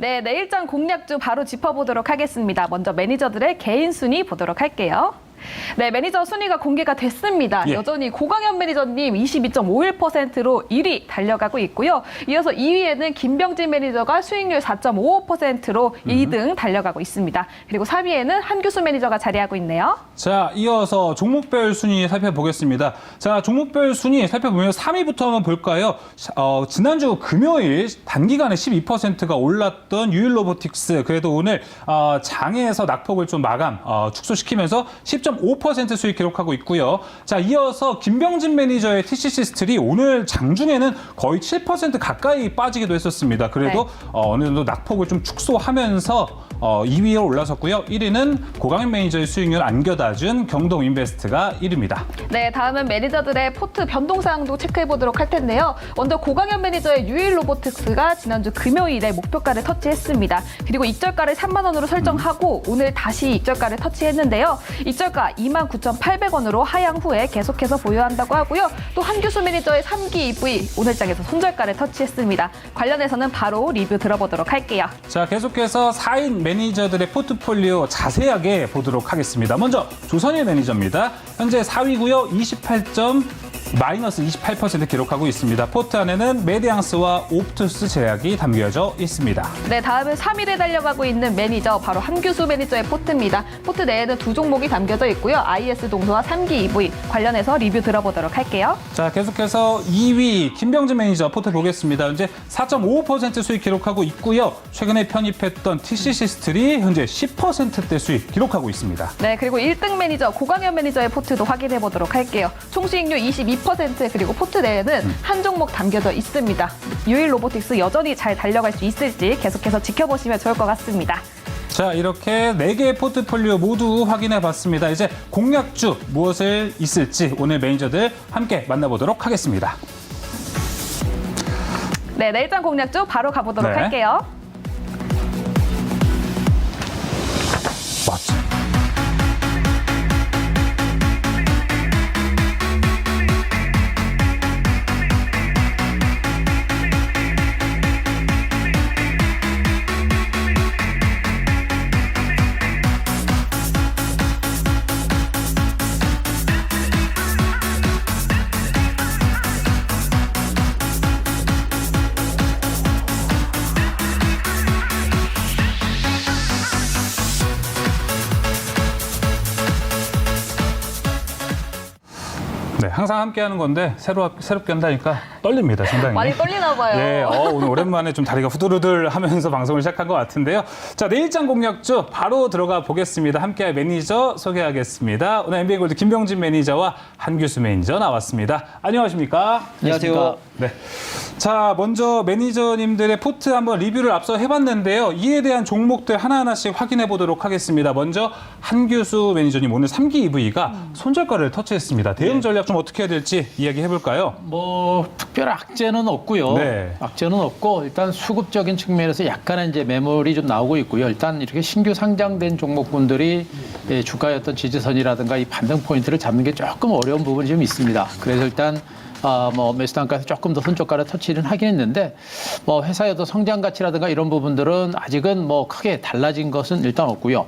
네, 내일장 공략주 바로 짚어보도록 하겠습니다. 먼저 매니저들의 개인 순위 보도록 할게요. 네, 매니저 순위가 공개가 됐습니다. 예. 여전히 고강현 매니저님 22.51%로 1위 달려가고 있고요. 이어서 2위에는 김병진 매니저가 수익률 4.55%로 2등 달려가고 있습니다. 그리고 3위에는 한규수 매니저가 자리하고 있네요. 자, 이어서 종목별 순위 살펴보겠습니다. 자, 종목별 순위 살펴보면 3위부터 한번 볼까요? 지난주 금요일 단기간에 12%가 올랐던 유일로보틱스. 그래도 오늘 장에서 낙폭을 좀 축소시키면서 10.5% 수익 기록하고 있고요. 자, 이어서 김병진 매니저의 TCC 스틸이 오늘 장중에는 거의 7% 가까이 빠지기도 했었습니다. 그래도 네. 어느 정도 낙폭을 좀 축소하면서 2위로 올라섰고요. 1위는 고강현 매니저의 수익률 안겨다준 경동인베스트가 1위입니다. 네, 다음은 매니저들의 포트 변동 사항도 체크해보도록 할 텐데요. 먼저 고강현 매니저의 유일로보틱스가 지난주 금요일에 목표가를 터치했습니다. 그리고 익절가를 3만 원으로 설정하고 오늘 다시 익절가를 터치했는데요. 익절가 29,800원으로 하향 후에 계속해서 보유한다고 하고요. 또 한규수 매니저의 3기 EV 오늘장에서 손절가를 터치했습니다. 관련해서는 바로 리뷰 들어보도록 할게요. 자, 계속해서 4인 매니저들의 포트폴리오 자세하게 보도록 하겠습니다. 먼저 조선일 매니저입니다. 현재 4위고요. 마이너스 28% 기록하고 있습니다. 포트 안에는 메디앙스와 옵투스 제약이 담겨져 있습니다. 네, 다음은 3위를 달려가고 있는 매니저 바로 한규수 매니저의 포트입니다. 포트 내에는 두 종목이 담겨져 있고요. IS 동소와 3기 EV 관련해서 리뷰 들어보도록 할게요. 자, 계속해서 2위 김병진 매니저 포트 보겠습니다. 현재 4.55% 수익 기록하고 있고요. 최근에 편입했던 TCC 스틸이 현재 10%대 수익 기록하고 있습니다. 네, 그리고 1등 매니저 고강현 매니저의 포트도 확인해 보도록 할게요. 총수익률 22% 그리고 포트 내에는 한 종목 담겨져 있습니다. 유일로보틱스 여전히 잘 달려갈 수 있을지 계속해서 지켜보시면 좋을 것 같습니다. 자, 이렇게 4개의 포트폴리오 모두 확인해 봤습니다. 이제 공략주 무엇을 있을지 오늘 매니저들 함께 만나보도록 하겠습니다. 네, 내일장 공략주 바로 가보도록 네. 할게요. 맞죠. 네, 항상 함께 하는 건데 새롭게 한다니까 떨립니다, 상당히. 많이 떨리나 봐요. 예, 오늘 오랜만에 좀 다리가 후들후들 하면서 방송을 시작한 것 같은데요. 자, 내일장 공략주 바로 들어가 보겠습니다. 함께할 매니저 소개하겠습니다. 오늘 NBA골드 김병진 매니저와 한규수 매니저 나왔습니다. 안녕하십니까? 안녕하세요. 네. 자, 먼저 매니저님들의 포트 한번 리뷰를 앞서 해봤는데요. 이에 대한 종목들 하나하나씩 확인해 보도록 하겠습니다. 먼저 한규수 매니저님 오늘 3기 EV가 손절가를 터치했습니다. 대응 전략 좀 어떻게 해야 될지 이야기해 볼까요? 뭐 특별 악재는 없고요. 네. 악재는 없고 일단 수급적인 측면에서 약간의 이제 매물이 좀 나오고 있고요. 일단 이렇게 신규 상장된 종목군들이 주가의 어떤 지지선이라든가 이 반등 포인트를 잡는 게 조금 어려운 부분이 좀 있습니다. 그래서 일단 매수 단가에서 조금 더 손절가를 터치는 하긴 했는데, 회사의 어떤 성장 가치라든가 이런 부분들은 아직은 크게 달라진 것은 일단 없고요.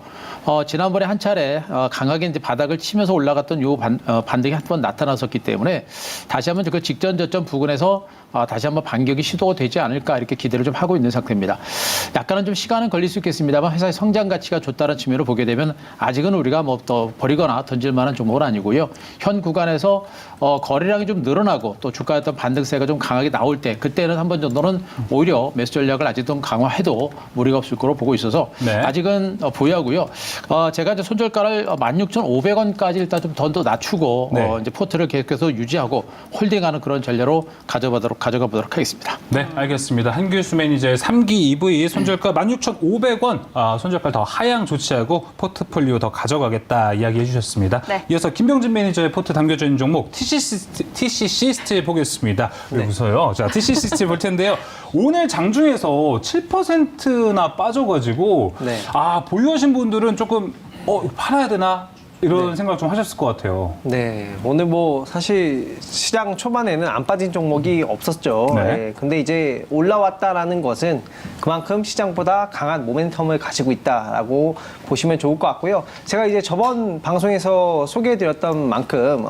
지난번에 한 차례 강하게 이제 바닥을 치면서 올라갔던 요 반등이 한 번 나타났었기 때문에 다시 한번 그 직전 저점 부근에서 다시 한번 반격이 시도가 되지 않을까 이렇게 기대를 좀 하고 있는 상태입니다. 약간은 좀 시간은 걸릴 수 있겠습니다만 회사의 성장 가치가 좋다는 측면으로 보게 되면 아직은 우리가 더 버리거나 던질 만한 종목은 아니고요. 현 구간에서 거래량이 좀 늘어나고 또 주가의 어떤 반등세가 좀 강하게 나올 때 그때는 한 번 정도는 오히려 매수 전략을 아직 좀 강화해도 무리가 없을 거로 보고 있어서 네. 아직은 보유하고요. 제가 이제 손절가를 16,500원까지 일단 좀 더 낮추고 네. 이제 포트를 계속해서 유지하고 홀딩하는 그런 전략으로 가져가 보도록 하겠습니다. 네, 알겠습니다. 한규수 매니저의 3기 EV 손절가 16,500원 손절가를 더 하향 조치하고 포트폴리오 더 가져가겠다 이야기해 주셨습니다. 네. 이어서 김병진 매니저의 포트 담겨져 있는 종목 TCC 스틸 보겠습니다. 왜 웃어요? 자, TCC 스틸 볼 텐데요. 오늘 장중에서 7%나 빠져가지고 네. 보유하신 분들은 조금 팔아야 되나? 이런 생각 좀 하셨을 것 같아요. 네, 오늘 뭐 사실 시장 초반에는 안 빠진 종목이 없었죠. 네. 네, 근데 이제 올라왔다라는 것은 그만큼 시장보다 강한 모멘텀을 가지고 있다라고 보시면 좋을 것 같고요. 제가 이제 저번 방송에서 소개해드렸던 만큼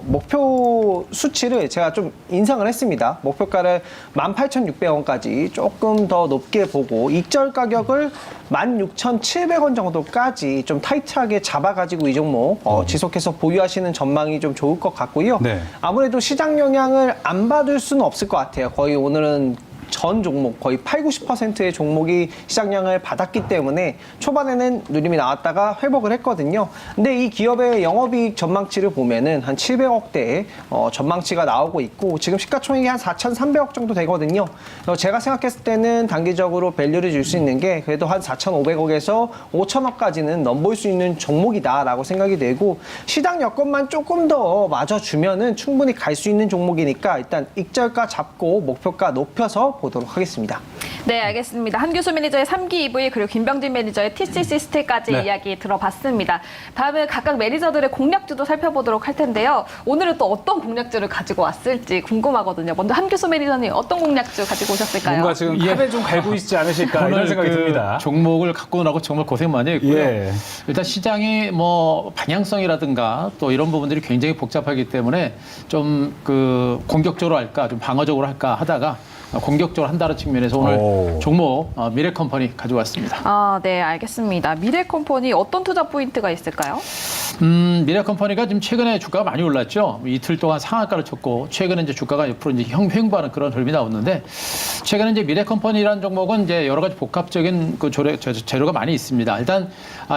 목표 수치를 제가 좀 인상을 했습니다. 목표가를 18,600원까지 조금 더 높게 보고 익절 가격을 16,700원 정도까지 좀 타이트하게 잡아가지고 이 종목 지속해서 보유하시는 전망이 좀 좋을 것 같고요. 네. 아무래도 시장 영향을 안 받을 수는 없을 것 같아요. 거의 오늘은 전 종목 거의 80~90%의 종목이 시장 영향을 받았기 때문에 초반에는 누림이 나왔다가 회복을 했거든요. 근데 이 기업의 영업이익 전망치를 보면은 한 700억대의 전망치가 나오고 있고 지금 시가총액이 한 4,300억 정도 되거든요. 그래서 제가 생각했을 때는 단기적으로 밸류를 줄 수 있는 게 그래도 한 4,500억에서 5,000억까지는 넘볼 수 있는 종목이다라고 생각이 되고 시장 여건만 조금 더 맞아주면은 충분히 갈 수 있는 종목이니까 일단 익절가 잡고 목표가 높여서 보도록 하겠습니다. 네, 알겠습니다. 한규수 매니저의 3기 EV 그리고 김병진 매니저의 TCC 스틸까지 네. 이야기 들어봤습니다. 다음은 각각 매니저들의 공략주도 살펴보도록 할 텐데요. 오늘은 또 어떤 공략주를 가지고 왔을지 궁금하거든요. 먼저 한규수 매니저님 어떤 공략주 가지고 오셨을까요? 뭔가 지금 예. 탑에 좀 갈고 있지 않으실까 이런 오늘 생각이 그 듭니다. 종목을 갖고 나고 정말 고생 많이 했고요. 예. 일단 시장이 뭐 방향성이라든가 또 이런 부분들이 굉장히 복잡하기 때문에 좀 그 공격적으로 할까 좀 방어적으로 할까 하다가 공격적으로 한다는 측면에서 오늘 오. 종목 미래컴퍼니 가져왔습니다. 아, 네, 알겠습니다. 미래컴퍼니 어떤 투자 포인트가 있을까요? 미래컴퍼니가 지금 최근에 주가가 많이 올랐죠. 이틀 동안 상한가를 쳤고 최근에 이제 주가가 옆으로 이제 횡보하는 그런 흐름이 나왔는데 최근에 이제 미래컴퍼니라는 종목은 이제 여러 가지 복합적인 그 재료가 많이 있습니다. 일단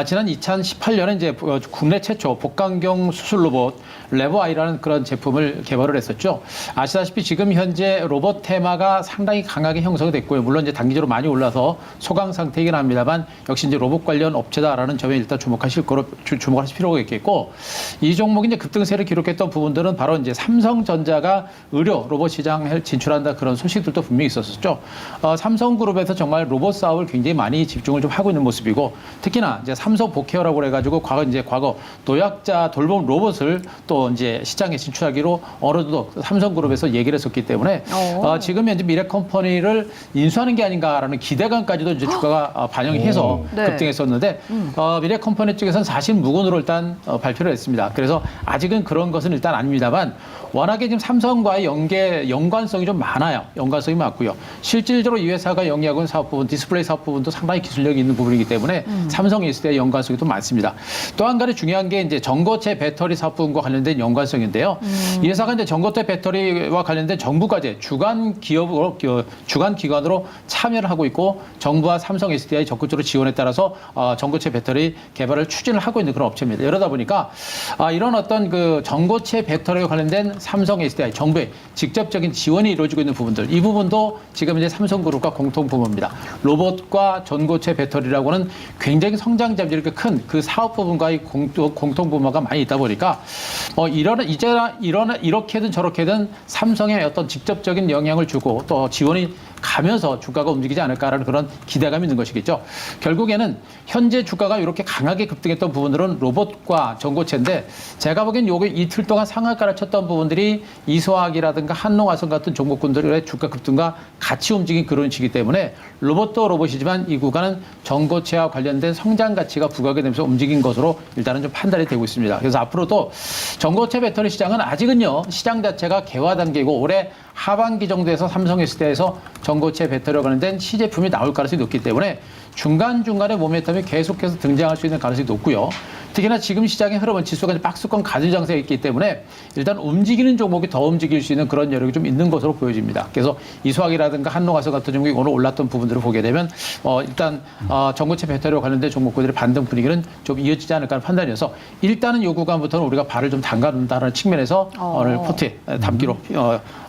지난 2018년에 이제 국내 최초 복강경 수술 로봇 레버아이라는 그런 제품을 개발을 했었죠. 아시다시피 지금 현재 로봇 테마가 상당히 강하게 형성이 됐고요. 물론 이제 단기적으로 많이 올라서 소강 상태이긴 합니다만 역시 이제 로봇 관련 업체다라는 점에 일단 주목하실 필요가 있겠고 이 종목이 이제 급등세를 기록했던 부분들은 바로 이제 삼성전자가 의료 로봇 시장에 진출한다 그런 소식들도 분명히 있었었죠. 삼성그룹에서 정말 로봇 사업을 굉장히 많이 집중을 좀 하고 있는 모습이고 특히나 이제 삼성 복케어라고 그래가지고 과거 노약자 돌봄 로봇을 또 이제 시장에 진출하기로 어느 정도 삼성그룹에서 얘기를 했었기 때문에 지금 현재 미래컴퍼니를 인수하는 게 아닌가라는 기대감까지도 이제 주가가 반영이 해서 네. 급등했었는데 미래컴퍼니 측에서는 사실 무근으로 일단 발표를 했습니다. 그래서 아직은 그런 것은 일단 아닙니다만 워낙에 지금 삼성과의 연관성이 좀 많아요. 연관성이 많고요. 실질적으로 이 회사가 영위하고 있는 사업 부분, 디스플레이 사업 부분도 상당히 기술력이 있는 부분이기 때문에 삼성 에스디의 연관성이 또 많습니다. 또 한 가지 중요한 게 이제 전고체 배터리 사업 부분과 관련된 연관성인데요. 이 회사가 이제 전고체 배터리와 관련된 정부과제 주간 기관으로 참여를 하고 있고 정부와 삼성 SDI 적극적으로 지원에 따라서 전고체 배터리 개발을 추진을 하고 있는 그런 업체입니다. 이러다 보니까 이런 어떤 그 전고체 배터리와 관련된 삼성 SDI 정부의 직접적인 지원이 이루어지고 있는 부분들 이 부분도 지금 이제 삼성그룹과 공통 부문입니다. 로봇과 전고체 배터리라고는 굉장히 성장 잠재력이 큰 그 사업 부분과의 공통 부문가 많이 있다 보니까 이렇게든 저렇게든 삼성에 어떤 직접적인 영향을 주고 또 지원이 가면서 주가가 움직이지 않을까라는 그런 기대감이 있는 것이겠죠. 결국에는 현재 주가가 이렇게 강하게 급등했던 부분들은 로봇과 전고체인데 제가 보기엔 요게 이틀 동안 상한가를 쳤던 부분들이 이소학이라든가 한농화성 같은 종목군들의 주가 급등과 같이 움직인 그런 시기 때문에 로봇도 로봇이지만 이 구간은 전고체와 관련된 성장 가치가 부각이 되면서 움직인 것으로 일단은 좀 판단이 되고 있습니다. 그래서 앞으로도 전고체 배터리 시장은 아직은요 시장 자체가 개화 단계이고 올해 하반기 정도에서 삼성 SDI에서 전고체 배터리와 관련된 시제품이 나올 가능성이 높기 때문에 중간중간에 모멘텀이 계속해서 등장할 수 있는 가능성이 높고요. 특히나 지금 시장의 흐름은 지수가 박스권 가진 장세에 있기 때문에 일단 움직이는 종목이 더 움직일 수 있는 그런 여력이 좀 있는 것으로 보여집니다. 그래서 이소학이라든가 한농화성 같은 종목이 오늘 올랐던 부분들을 보게 되면 일단 전고체 배터리와 관련된 종목들의 반등 분위기는 좀 이어지지 않을까 하는 판단이어서 일단은 이 구간부터는 우리가 발을 좀 담가놓는다는 측면에서 오늘 포트에 담기로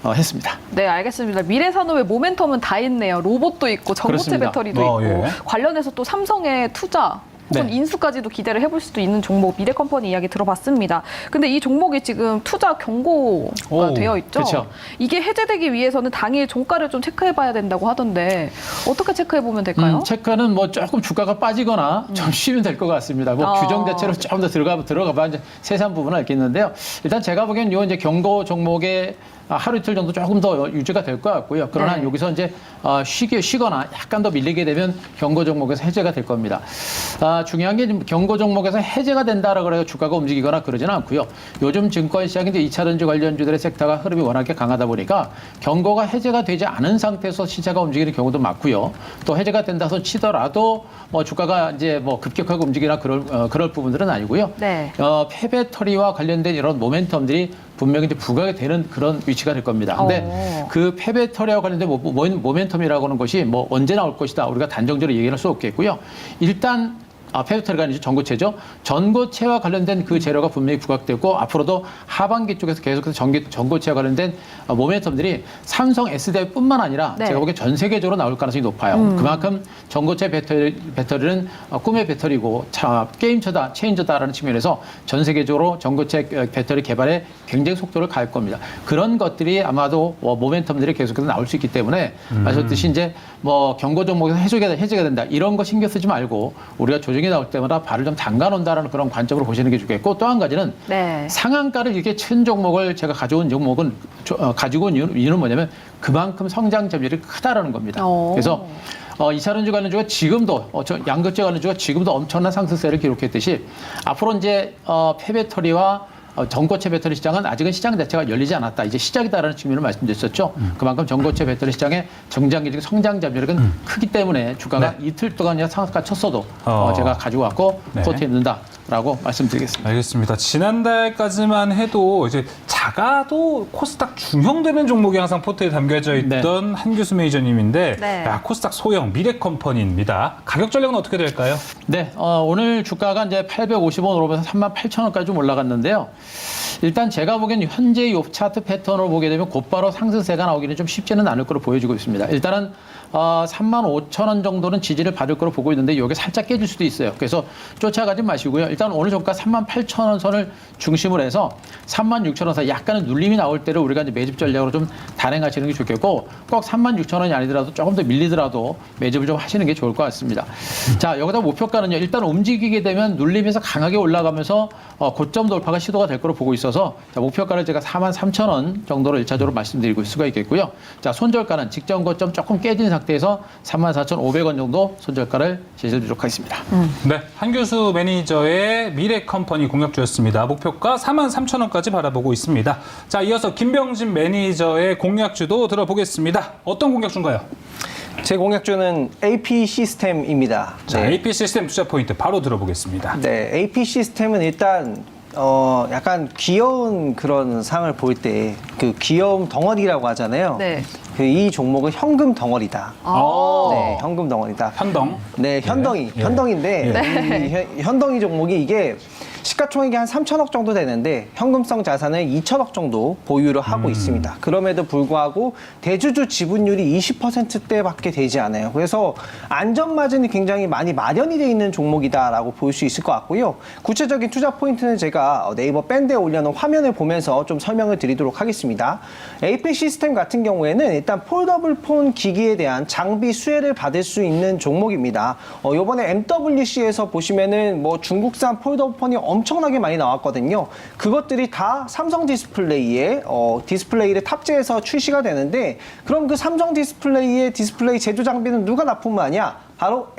했습니다. 네, 알겠습니다. 미래산업의 모멘텀은 다 있네요. 로봇도 있고 전고체 그렇습니다. 배터리도 있고 예. 관련해서 또 삼성의 투자 혹은 네. 인수까지도 기대를 해볼 수도 있는 종목 미래컴퍼니 이야기 들어봤습니다. 근데 이 종목이 지금 투자 경고가 오, 되어 있죠. 그렇죠. 이게 해제되기 위해서는 당일 종가를 좀 체크해봐야 된다고 하던데 어떻게 체크해보면 될까요? 체크는 뭐 조금 주가가 빠지거나 좀 쉬면 될 것 같습니다. 뭐 규정 자체로 조금 더 들어가봐 이제 세세한 부분은 알겠는데요. 일단 제가 보기엔 요 이제 경고 종목의 하루 이틀 정도 조금 더 유지가 될 것 같고요. 그러나 네. 여기서 이제 쉬거나 약간 더 밀리게 되면 경고 종목에서 해제가 될 겁니다. 중요한 게 지금 경고 종목에서 해제가 된다라고 해서 주가가 움직이거나 그러지는 않고요. 요즘 증권 시장인데 2차전지 관련주들의 섹터가 흐름이 워낙에 강하다 보니까 경고가 해제가 되지 않은 상태에서 시세가 움직이는 경우도 많고요. 또 해제가 된다서 치더라도 뭐 주가가 이제 뭐 급격하게 움직이나 그럴 부분들은 아니고요. 네. 폐배터리와 관련된 이런 모멘텀들이 분명히 이제 부각이 되는 그런 위치가 될 겁니다. 근데 그 폐배터리와 관련된 모멘텀이라고 하는 것이 뭐 언제 나올 것이다. 우리가 단정적으로 얘기할 수 없겠고요. 일단 폐배터리가 아니죠. 전고체죠. 전고체와 관련된 그 재료가 분명히 부각되고 앞으로도 하반기 쪽에서 계속해서 전고체와 관련된 모멘텀들이 삼성 SDI뿐만 아니라 네. 제가 보기엔 전 세계적으로 나올 가능성이 높아요. 그만큼 전고체 배터리는 꿈의 배터리고 게임처다, 체인저다라는 측면에서 전 세계적으로 전고체 배터리 개발에 굉장히 속도를 가할 겁니다. 그런 것들이 아마도 모멘텀들이 계속해서 나올 수 있기 때문에 말씀드렸듯이 이제 뭐 경고 종목에서 해제가 된다 이런 거 신경 쓰지 말고 우리가 조정이 나올 때마다 발을 좀 담가 놓는다라는 그런 관점으로 보시는 게 좋겠고 또 한 가지는 네. 상한가를 이렇게 친 종목을 제가 가지고 온 이유는 뭐냐면 그만큼 성장 점유율이 크다라는 겁니다. 그래서 이차전지 관련주가 지금도 양극재 관련주가 지금도 엄청난 상승세를 기록했듯이 앞으로 이제 폐배터리와 전고체 배터리 시장은 아직은 시장 자체가 열리지 않았다. 이제 시작이다라는 측면을 말씀드렸었죠. 그만큼 전고체 배터리 시장의 정장기적 성장 잠재력은 크기 때문에 주가가 이틀 동안 상한가 쳤어도 제가 가지고 왔고 네. 코트에 넣는다라고 말씀드리겠습니다. 알겠습니다. 지난달까지만 해도 이제 작아도 코스닥 중형되는 종목이 항상 포트에 담겨져 있던 한규수 매니저님인데 네. 코스닥 소형 미래컴퍼니입니다. 가격 전략은 어떻게 될까요? 네, 오늘 주가가 이제 850원으로 오면서 38,000원까지 좀 올라갔는데요. 일단 제가 보기엔 현재 이 차트 패턴으로 보게 되면 곧바로 상승세가 나오기는 좀 쉽지는 않을 거로 보여지고 있습니다. 일단은 35,000원 정도는 지지를 받을 거로 보고 있는데 이게 살짝 깨질 수도 있어요. 그래서 쫓아가지 마시고요. 일단 오늘 종가 38,000원 선을 중심으로 해서 36,000원 사이 약간의 눌림이 나올 때를 우리가 이제 매집 전략으로 좀 단행하시는 게 좋겠고 꼭 36,000원이 아니더라도 조금 더 밀리더라도 매집을 좀 하시는 게 좋을 것 같습니다. 자, 여기다 목표가는요. 일단 움직이게 되면 눌림에서 강하게 올라가면서 고점 돌파가 시도가 될 거로 보고 있어서 자, 목표가를 제가 43,000원 정도로 1차적으로 말씀드릴 수가 있겠고요. 자, 손절가는 직전 고점 조금 깨진 상태에서 34,500원 정도 손절가를 제시해드리도록 하겠습니다. 네, 한규수 매니저의 미래컴퍼니 공략주였습니다. 목표가 43,000원까지 바라보고 있습니다. 자, 이어서 김병진 매니저의 공략주도 들어보겠습니다. 어떤 공략주인가요? 제 공략주는 AP 시스템입니다. 자, 네. AP 시스템 투자 포인트 바로 들어보겠습니다. 네, AP 시스템은 일단 약간 귀여운 그런 상을 볼 때 그 귀여움 덩어리라고 하잖아요. 네. 그 이 종목은 현금 덩어리다. 네, 현금 덩어리다. 현덩. 네, 현덩이. 예. 현덩인데 이 현덩이 종목이 이게 시가총액이 한 3천억 정도 되는데 현금성 자산을 2천억 정도 보유를 하고 있습니다. 그럼에도 불구하고 대주주 지분율이 20%대밖에 되지 않아요. 그래서 안전마진이 굉장히 많이 마련이 되어 있는 종목이다라고 볼 수 있을 것 같고요. 구체적인 투자 포인트는 제가 네이버 밴드에 올려놓은 화면을 보면서 좀 설명을 드리도록 하겠습니다. AP 시스템 같은 경우에는 일단 폴더블 폰 기기에 대한 장비 수혜를 받을 수 있는 종목입니다. 요번에 MWC에서 보시면은 뭐 중국산 폴더블 폰이 엄청나게 많이 나왔거든요. 그것들이 다 삼성 디스플레이에 디스플레이를 탑재해서 출시가 되는데 그럼 그 삼성 디스플레이의 디스플레이 제조 장비는 누가 납품하냐? 바로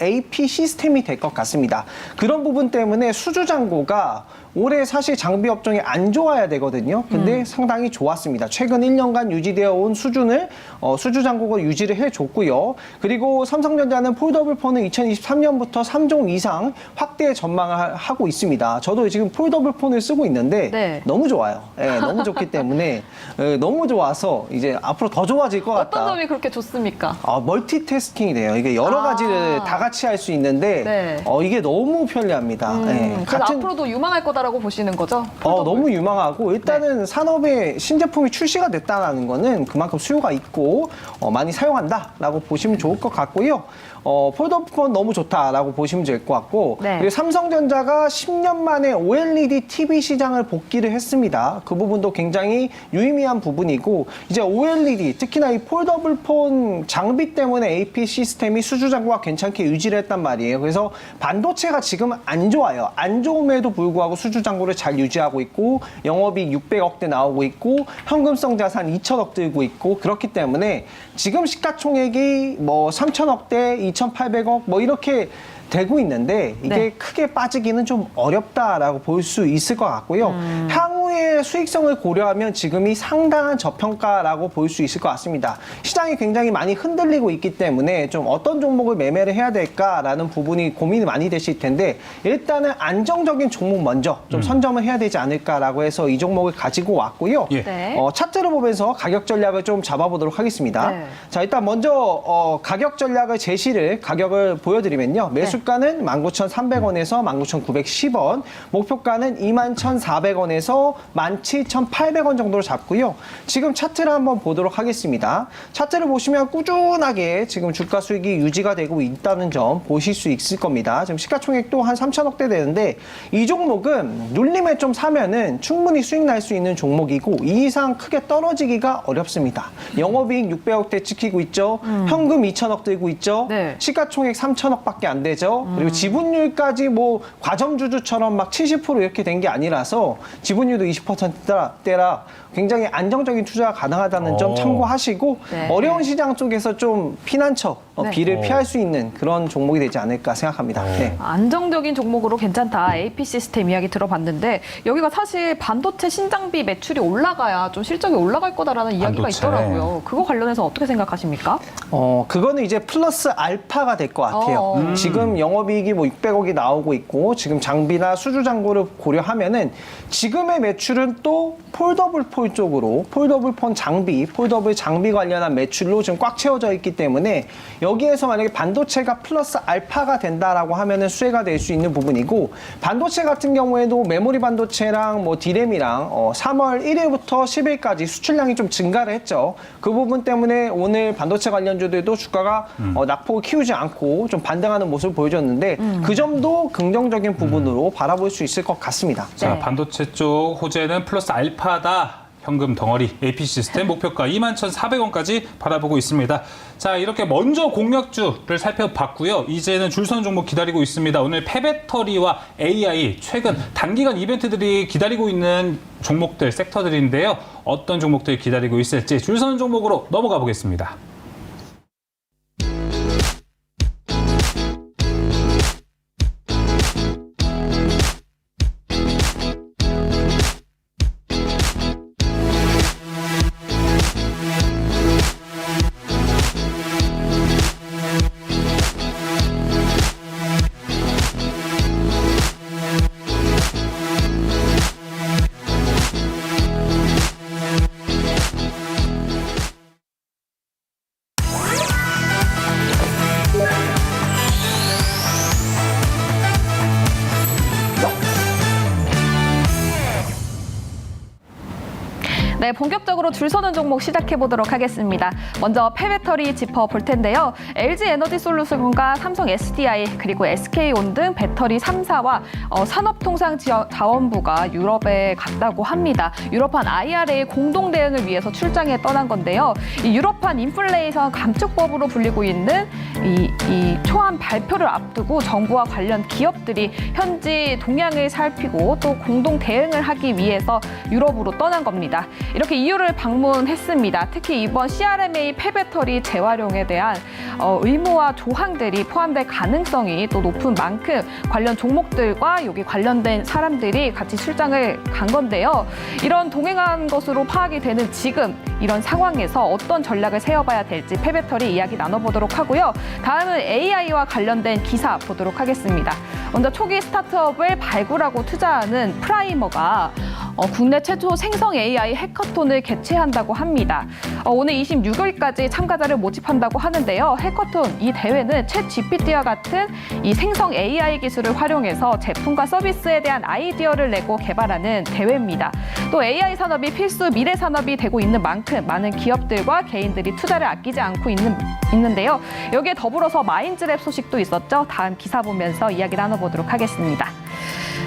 AP 시스템이 될 것 같습니다. 그런 부분 때문에 수주 잔고가 올해 사실 장비 업종이 안 좋아야 되거든요. 근데 상당히 좋았습니다. 최근 1년간 유지되어 온 수준을 수주 잔고가 유지를 해줬고요. 그리고 삼성전자는 폴더블 폰을 2023년부터 3종 이상 확대 전망을 하고 있습니다. 저도 지금 폴더블 폰을 쓰고 있는데 네. 너무 좋아요. 네, 너무 좋기 때문에 너무 좋아서 이제 앞으로 더 좋아질 것 같다. 어떤 점이 그렇게 좋습니까? 멀티태스킹이 돼요. 이게 여러 가지를 다 같이 할 수 있는데 네. 이게 너무 편리합니다. 네, 그래서 앞으로도 유망할 거다라고 보시는 거죠? 너무 유망하고 일단은 산업에 신제품이 출시가 됐다는 거는 그만큼 수요가 있고 많이 사용한다라고 보시면 좋을 것 같고요. 폴더폰 너무 좋다라고 보시면 될 것 같고 네. 그리고 삼성전자가 10년 만에 OLED TV 시장을 복귀를 했습니다. 그 부분도 굉장히 유의미한 부분이고 이제 OLED 특히나 이 폴더블폰 장비 때문에 AP 시스템이 수주 잔고가 괜찮게 유지를 했단 말이에요. 그래서 반도체가 지금 안 좋아요. 안 좋음에도 불구하고 수주 잔고를 잘 유지하고 있고 영업이익 600억대 나오고 있고 현금성 자산 2천억 들고 있고 그렇기 때문에 지금 시가총액이 뭐 3천억대, 2,800억 뭐 이렇게 되고 있는데 이게 네. 크게 빠지기는 좀 어렵다라고 볼 수 있을 것 같고요. 향후의 수익성을 고려하면 지금이 상당한 저평가라고 볼 수 있을 것 같습니다. 시장이 굉장히 많이 흔들리고 있기 때문에 좀 어떤 종목을 매매를 해야 될까라는 부분이 고민이 많이 되실 텐데 일단은 안정적인 종목 먼저 좀 선점을 해야 되지 않을까라고 해서 이 종목을 가지고 왔고요. 예. 네. 차트를 보면서 가격 전략을 좀 잡아보도록 하겠습니다. 네. 자, 일단 먼저 가격 전략을 가격을 보여드리면요. 매수가는 19,300원에서 19,910원, 목표가는 21,400원에서 17,800원 정도로 잡고요. 지금 차트를 한번 보도록 하겠습니다. 차트를 보시면 꾸준하게 지금 주가 수익이 유지가 되고 있다는 점 보실 수 있을 겁니다. 지금 시가총액도 한 3천억대 되는데 이 종목은 눌림에 좀 사면은 충분히 수익 날 수 있는 종목이고 이 이상 크게 떨어지기가 어렵습니다. 영업이익 600억대 찍히고 있죠. 현금 2천억 들고 있죠. 네. 시가총액 3천억밖에 안 되죠. 그리고 지분율까지 뭐 과점주주처럼 막 70% 이렇게 된 게 아니라서 지분율도 20%대라 굉장히 안정적인 투자가 가능하다는 점 참고하시고 네. 어려운 시장 쪽에서 좀 피난처, 네. 비를 피할 수 있는 그런 종목이 되지 않을까 생각합니다. 네. 안정적인 종목으로 괜찮다. AP 시스템 이야기 들어봤는데 여기가 사실 반도체 신장비 매출이 올라가야 좀 실적이 올라갈 거다라는 이야기가 반도체. 있더라고요. 그거 관련해서 어떻게 생각하십니까? 그거는 이제 플러스 알파가 될 것 같아요. 지금 영업이익이 뭐 600억이 나오고 있고 지금 장비나 수주 잔고를 고려하면은 지금의 매출은 또 폴더블 폰 쪽으로 폴더블 폰 장비, 폴더블 장비 관련한 매출로 지금 꽉 채워져 있기 때문에 여기에서 만약에 반도체가 플러스 알파가 된다라고 하면은 수혜가 될 수 있는 부분이고 반도체 같은 경우에도 메모리 반도체랑 뭐 디램이랑 3월 1일부터 10일까지 수출량이 좀 증가를 했죠. 그 부분 때문에 오늘 반도체 관련주들도 주가가 낙폭을 키우지 않고 좀 반등하는 모습을 보여줬는데 그 점도 긍정적인 부분으로 바라볼 수 있을 것 같습니다. 자, 네. 반도체 쪽 호재는 플러스 알파다. 현금 덩어리 AP 시스템 목표가 21,400원까지 바라보고 있습니다. 자, 이렇게 먼저 공략주를 살펴봤고요. 이제는 줄선 종목 기다리고 있습니다. 오늘 폐배터리와 AI 최근 단기간 이벤트들이 기다리고 있는 종목들, 섹터들인데요. 어떤 종목들이 기다리고 있을지 줄선 종목으로 넘어가 보겠습니다. 네, 본격적으로 줄 서는 종목 시작해 보도록 하겠습니다. 먼저 폐배터리 짚어볼 텐데요. LG 에너지 솔루션과 삼성 SDI 그리고 SK온 등 배터리 3사와 산업통상자원부가 유럽에 갔다고 합니다. 유럽판 IRA 공동 대응을 위해서 출장에 떠난 건데요. 이 유럽판 인플레이션 감축법으로 불리고 있는 이 초안 발표를 앞두고 정부와 관련 기업들이 현지 동향을 살피고 또 공동 대응을 하기 위해서 유럽으로 떠난 겁니다. 이렇게 EU를 방문했습니다. 특히 이번 CRMA 폐배터리 재활용에 대한 의무와 조항들이 포함될 가능성이 또 높은 만큼 관련 종목들과 여기 관련된 사람들이 같이 출장을 간 건데요. 이런 동행한 것으로 파악이 되는 지금 이런 상황에서 어떤 전략을 세워봐야 될지 폐배터리 이야기 나눠보도록 하고요. 다음은 AI와 관련된 기사 보도록 하겠습니다. 먼저 초기 스타트업을 발굴하고 투자하는 프라이머가 국내 최초 생성 AI 해커톤을 개최한다고 합니다. 오늘 26일까지 참가자를 모집한다고 하는데요. 해커톤 이 대회는 챗 GPT와 같은 이 생성 AI 기술을 활용해서 제품과 서비스에 대한 아이디어를 내고 개발하는 대회입니다. 또 AI 산업이 필수 미래 산업이 되고 있는 만큼 많은 기업들과 개인들이 투자를 아끼지 않고 있는데요. 여기에 더불어서 마인즈랩 소식도 있었죠. 다음 기사 보면서 이야기 나눠보도록 하겠습니다.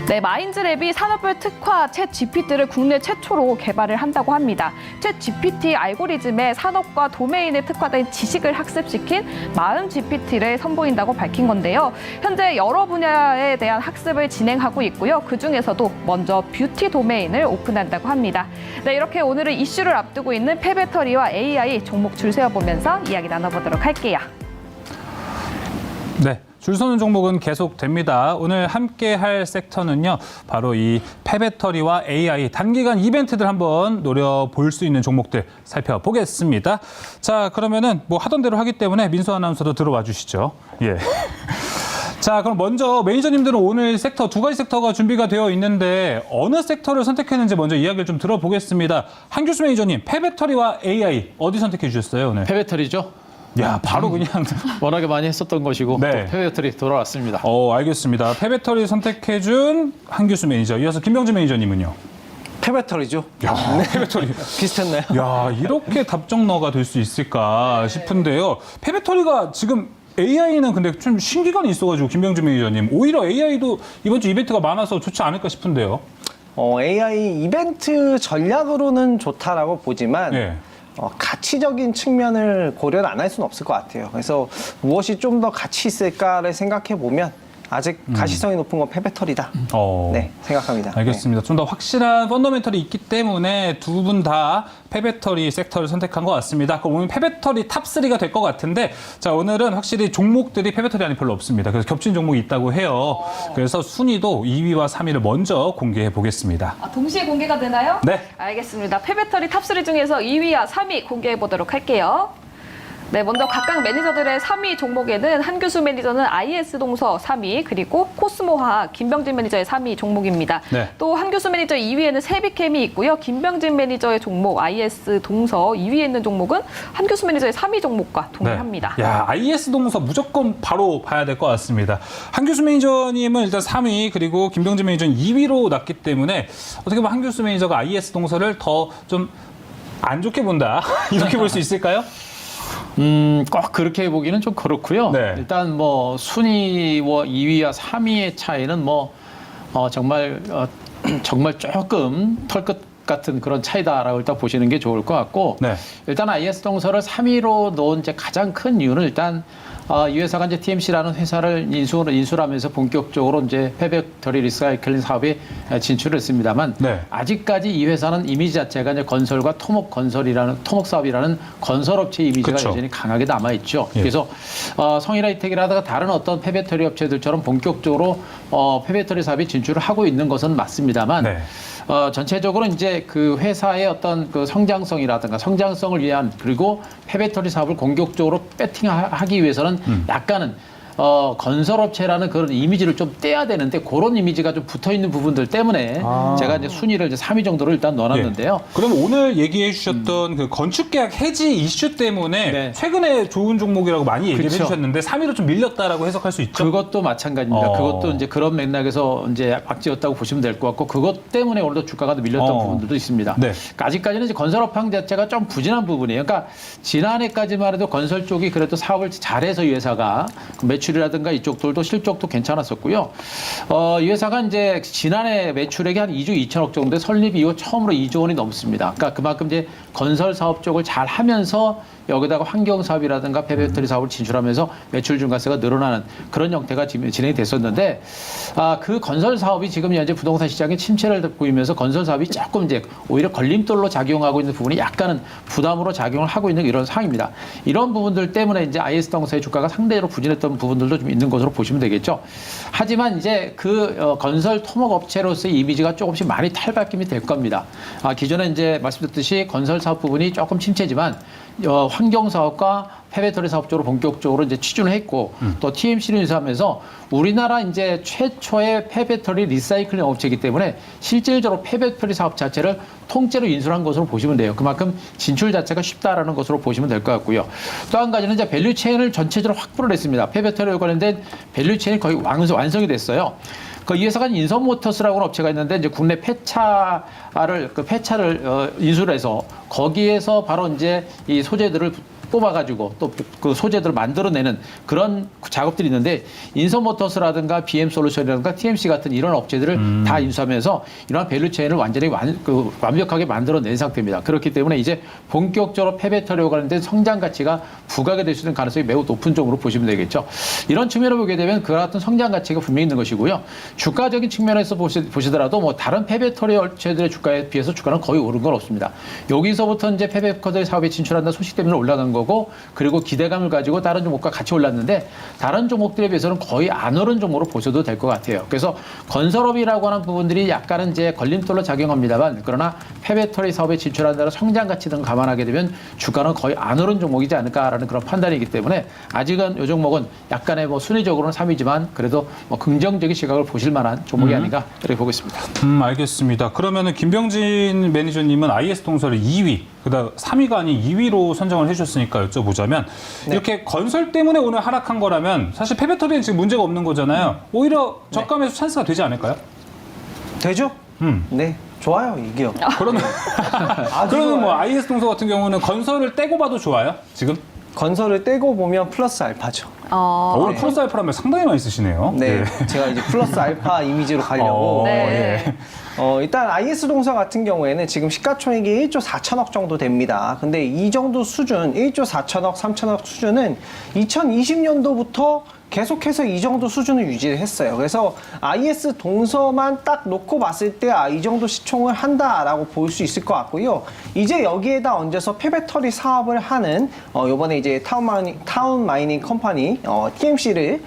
네, 마인즈랩이 산업별 특화 챗 GPT를 국내 최초로 개발을 한다고 합니다. 챗 GPT 알고리즘에 산업과 도메인에 특화된 지식을 학습시킨 마음 GPT를 선보인다고 밝힌 건데요. 현재 여러 분야에 대한 학습을 진행하고 있고요. 그중에서도 먼저 뷰티 도메인을 오픈한다고 합니다. 네, 이렇게 오늘은 이슈를 앞두고 있는 폐배터리와 AI 종목 줄 세워보면서 이야기 나눠보도록 할게요. 네. 줄 서는 종목은 계속됩니다. 오늘 함께 할 섹터는요. 바로 이 폐배터리와 AI 단기간 이벤트들 한번 노려볼 수 있는 종목들 살펴보겠습니다. 자, 그러면은 뭐 하던 대로 하기 때문에 민수 아나운서도 들어와 주시죠. 예. 자, 그럼 먼저 매니저님들은 오늘 섹터 두 가지 섹터가 준비가 되어 있는데 어느 섹터를 선택했는지 먼저 이야기를 좀 들어보겠습니다. 한규수 매니저님, 폐배터리와 AI 어디 선택해 주셨어요, 오늘? 폐배터리죠. 야, 바로 그냥 워낙에 많이 했었던 것이고 네. 또 폐배터리 돌아왔습니다. 알겠습니다. 폐배터리 선택해준 한규수 매니저. 이어서 김병준 매니저님은요? 폐배터리죠. 야, 폐배터리. 비슷했나요? 야, 이렇게 답정너가 될 수 있을까 싶은데요. 폐배터리가 지금 AI는 근데 좀 신기관이 있어가지고 김병준 매니저님. 오히려 AI도 이번 주 이벤트가 많아서 좋지 않을까 싶은데요. AI 이벤트 전략으로는 좋다라고 보지만 예. 가치적인 측면을 고려를 안 할 수는 없을 것 같아요. 그래서 무엇이 좀 더 가치 있을까를 생각해 보면 아직 가시성이 높은 건 폐배터리다. 네, 생각합니다. 알겠습니다. 좀 더 확실한 펀더멘털이 있기 때문에 두 분 다 폐배터리 섹터를 선택한 것 같습니다. 그럼 오늘 폐배터리 탑3가 될 것 같은데 자, 오늘은 확실히 종목들이 폐배터리 안에 별로 없습니다. 그래서 겹친 종목이 있다고 해요. 그래서 순위도 2위와 3위를 먼저 공개해 보겠습니다. 동시에 공개가 되나요? 네. 알겠습니다. 폐배터리 탑3 중에서 2위와 3위 공개해 보도록 할게요. 네, 먼저 각각 매니저들의 3위 종목에는 한규수 매니저는 IS 동서 3위, 그리고 코스모화학 김병진 매니저의 3위 종목입니다. 네. 또 한규수 매니저 2위에는 세비캠이 있고요. 김병진 매니저의 종목 IS 동서 2위에 있는 종목은 한규수 매니저의 3위 종목과 동일합니다. 네. 야, IS 동서 무조건 바로 봐야 될 것 같습니다. 한규수 매니저님은 일단 3위, 그리고 김병진 매니저는 2위로 났기 때문에 어떻게 보면 한규수 매니저가 IS 동서를 더 좀 안 좋게 본다. 이렇게 볼 수 있을까요? 꼭 그렇게 보기는 좀 그렇고요. 네. 일단 뭐 순위와 2위와 3위의 차이는 정말 조금 털끝 같은 그런 차이다라고 일단 보시는 게 좋을 것 같고, 네. 일단 IS 동서를 3위로 놓은 이제 가장 큰 이유는 일단 이 회사가 이제 TMC라는 회사를 인수하면서 본격적으로 이제 폐배터리 리사이클링 사업에 진출을 했습니다만, 네. 아직까지 이 회사는 이미지 자체가 이제 건설과 토목 사업이라는 건설업체 이미지가 그쵸. 여전히 강하게 남아 있죠. 예. 그래서 성일하이텍이라든가 다른 어떤 폐배터리 업체들처럼 본격적으로 폐배터리 사업에 진출을 하고 있는 것은 맞습니다만, 네. 전체적으로 이제 그 회사의 어떤 그 성장성이라든가 성장성을 위한, 그리고 폐배터리 사업을 공격적으로 배팅하기 위해서는 약간은 건설업체라는 그런 이미지를 좀 떼야 되는데, 그런 이미지가 좀 붙어 있는 부분들 때문에 제가 이제 순위를 이제 3위 정도로 일단 넣어놨는데요. 예. 그럼 오늘 얘기해 주셨던 그 건축계약 해지 이슈 때문에 네. 최근에 좋은 종목이라고 많이 얘기를 그쵸. 해주셨는데 3위로 좀 밀렸다라고 해석할 수 있죠? 그것도 마찬가지입니다. 어. 그것도 이제 그런 맥락에서 이제 악재였다고 보시면 될 것 같고, 그것 때문에 오늘도 주가가 밀렸던 부분들도 있습니다. 네. 그러니까 아직까지는 이제 건설업황 자체가 좀 부진한 부분이에요. 그러니까 지난해까지만 해도 건설 쪽이 그래도 사업을 잘해서 이 회사가 매출이라든가 이쪽들도 실적도 괜찮았었고요. 이 회사가 이제 지난해 매출액이 한 2조 2천억 정도에 설립 이후 처음으로 2조 원이 넘습니다. 그러니까 그만큼 이제 건설 사업 쪽을 잘 하면서 여기다가 환경 사업이라든가 폐배터리 사업을 진출하면서 매출 증가세가 늘어나는 그런 형태가 진행이 됐었는데, 그 건설 사업이 지금 현재 부동산 시장에 침체를 보이면서 건설 사업이 조금 이제 오히려 걸림돌로 작용하고 있는 부분이 약간은 부담으로 작용을 하고 있는 이런 상황입니다. 이런 부분들 때문에 이제 IS 동서의 주가가 상대적으로 부진했던 부분들도 좀 있는 것으로 보시면 되겠죠. 하지만 이제 그 건설 토목 업체로서의 이미지가 조금씩 많이 탈바꿈이 될 겁니다. 기존에 이제 말씀드렸듯이 건설 사업 부분이 조금 침체지만 환경 사업과 폐배터리 사업 쪽으로 본격적으로 이제 취준을 했고 또 TMC를 인수하면서 우리나라 이제 최초의 폐배터리 리사이클링 업체이기 때문에 실질적으로 폐배터리 사업 자체를 통째로 인수한 것으로 보시면 돼요. 그만큼 진출 자체가 쉽다라는 것으로 보시면 될 것 같고요. 또 한 가지는 이제 밸류 체인을 전체적으로 확보를 했습니다. 폐배터리와 관련된 밸류 체인이 거의 완성이 됐어요. 이 회사가 인선모터스라고 하는 업체가 있는데 이제 국내 폐차를 인수를 해서 거기에서 바로 이제 이 소재들을 뽑아가지고 또 그 소재들을 만들어내는 그런 작업들이 있는데 인선모터스라든가 BM솔루션이라든가 TMC 같은 이런 업체들을 다 인수하면서 이러한 밸류체인을 완전히 완벽하게 만들어낸 상태입니다. 그렇기 때문에 이제 본격적으로 폐배터리와 관련된 성장 가치가 부각이 될 수 있는 가능성이 매우 높은 쪽으로 보시면 되겠죠. 이런 측면을 보게 되면 그와 같은 성장 가치가 분명히 있는 것이고요. 주가적인 측면에서 보시더라도 뭐 다른 폐배터리 업체들의 주가에 비해서 주가는 거의 오른 건 없습니다. 여기서부터 이제 폐배터리 사업에 진출한다는 소식 때문에 올라간 거고 그리고 기대감을 가지고 다른 종목과 같이 올랐는데 다른 종목들에 비해서는 거의 안 오른 종목으로 보셔도 될 것 같아요. 그래서 건설업이라고 하는 부분들이 약간은 이제 걸림돌로 작용합니다만 그러나 폐배터리 사업에 진출한다는 성장 가치 등을 감안하게 되면 주가는 거의 안 오른 종목이지 않을까라는 그런 판단이기 때문에 아직은 이 종목은 약간의 뭐 순위적으로는 3위지만 그래도 뭐 긍정적인 시각을 보실 만한 종목이 아닌가 이렇게 보고 있습니다. 알겠습니다. 그러면은 김병진 매니저님은 IS 동설을 2위, 그다음 3위가 아닌 2위로 선정을 해주셨으니까 여쭤보자면 이렇게 건설 때문에 오늘 하락한 거라면 사실 폐배터리는 지금 문제가 없는 거잖아요. 오히려 저가 매수 찬스가 되지 않을까요? 되죠? 네. 좋아요, 이 기업. 그러면 그러면 뭐 좋아요. IS 동서 같은 경우는 건설을 떼고 봐도 좋아요? 지금? 건설을 떼고 보면 플러스 알파죠. 오늘 플러스 알파라면 상당히 많이 쓰시네요. 네, 제가 이제 플러스 알파 이미지로 가려고. 네. 일단 IS 동사 같은 경우에는 지금 시가총액이 1조 4천억 정도 됩니다. 근데 이 정도 수준, 1조 4천억, 3천억 수준은 2020년도부터 계속해서 이 정도 수준을 유지를 했어요. 그래서 IS 동서만 딱 놓고 봤을 때 이 정도 시총을 한다라고 볼 수 있을 것 같고요. 이제 여기에다 얹어서 폐배터리 사업을 하는 요번에 이제 타운 마이닝 컴퍼니 TMC를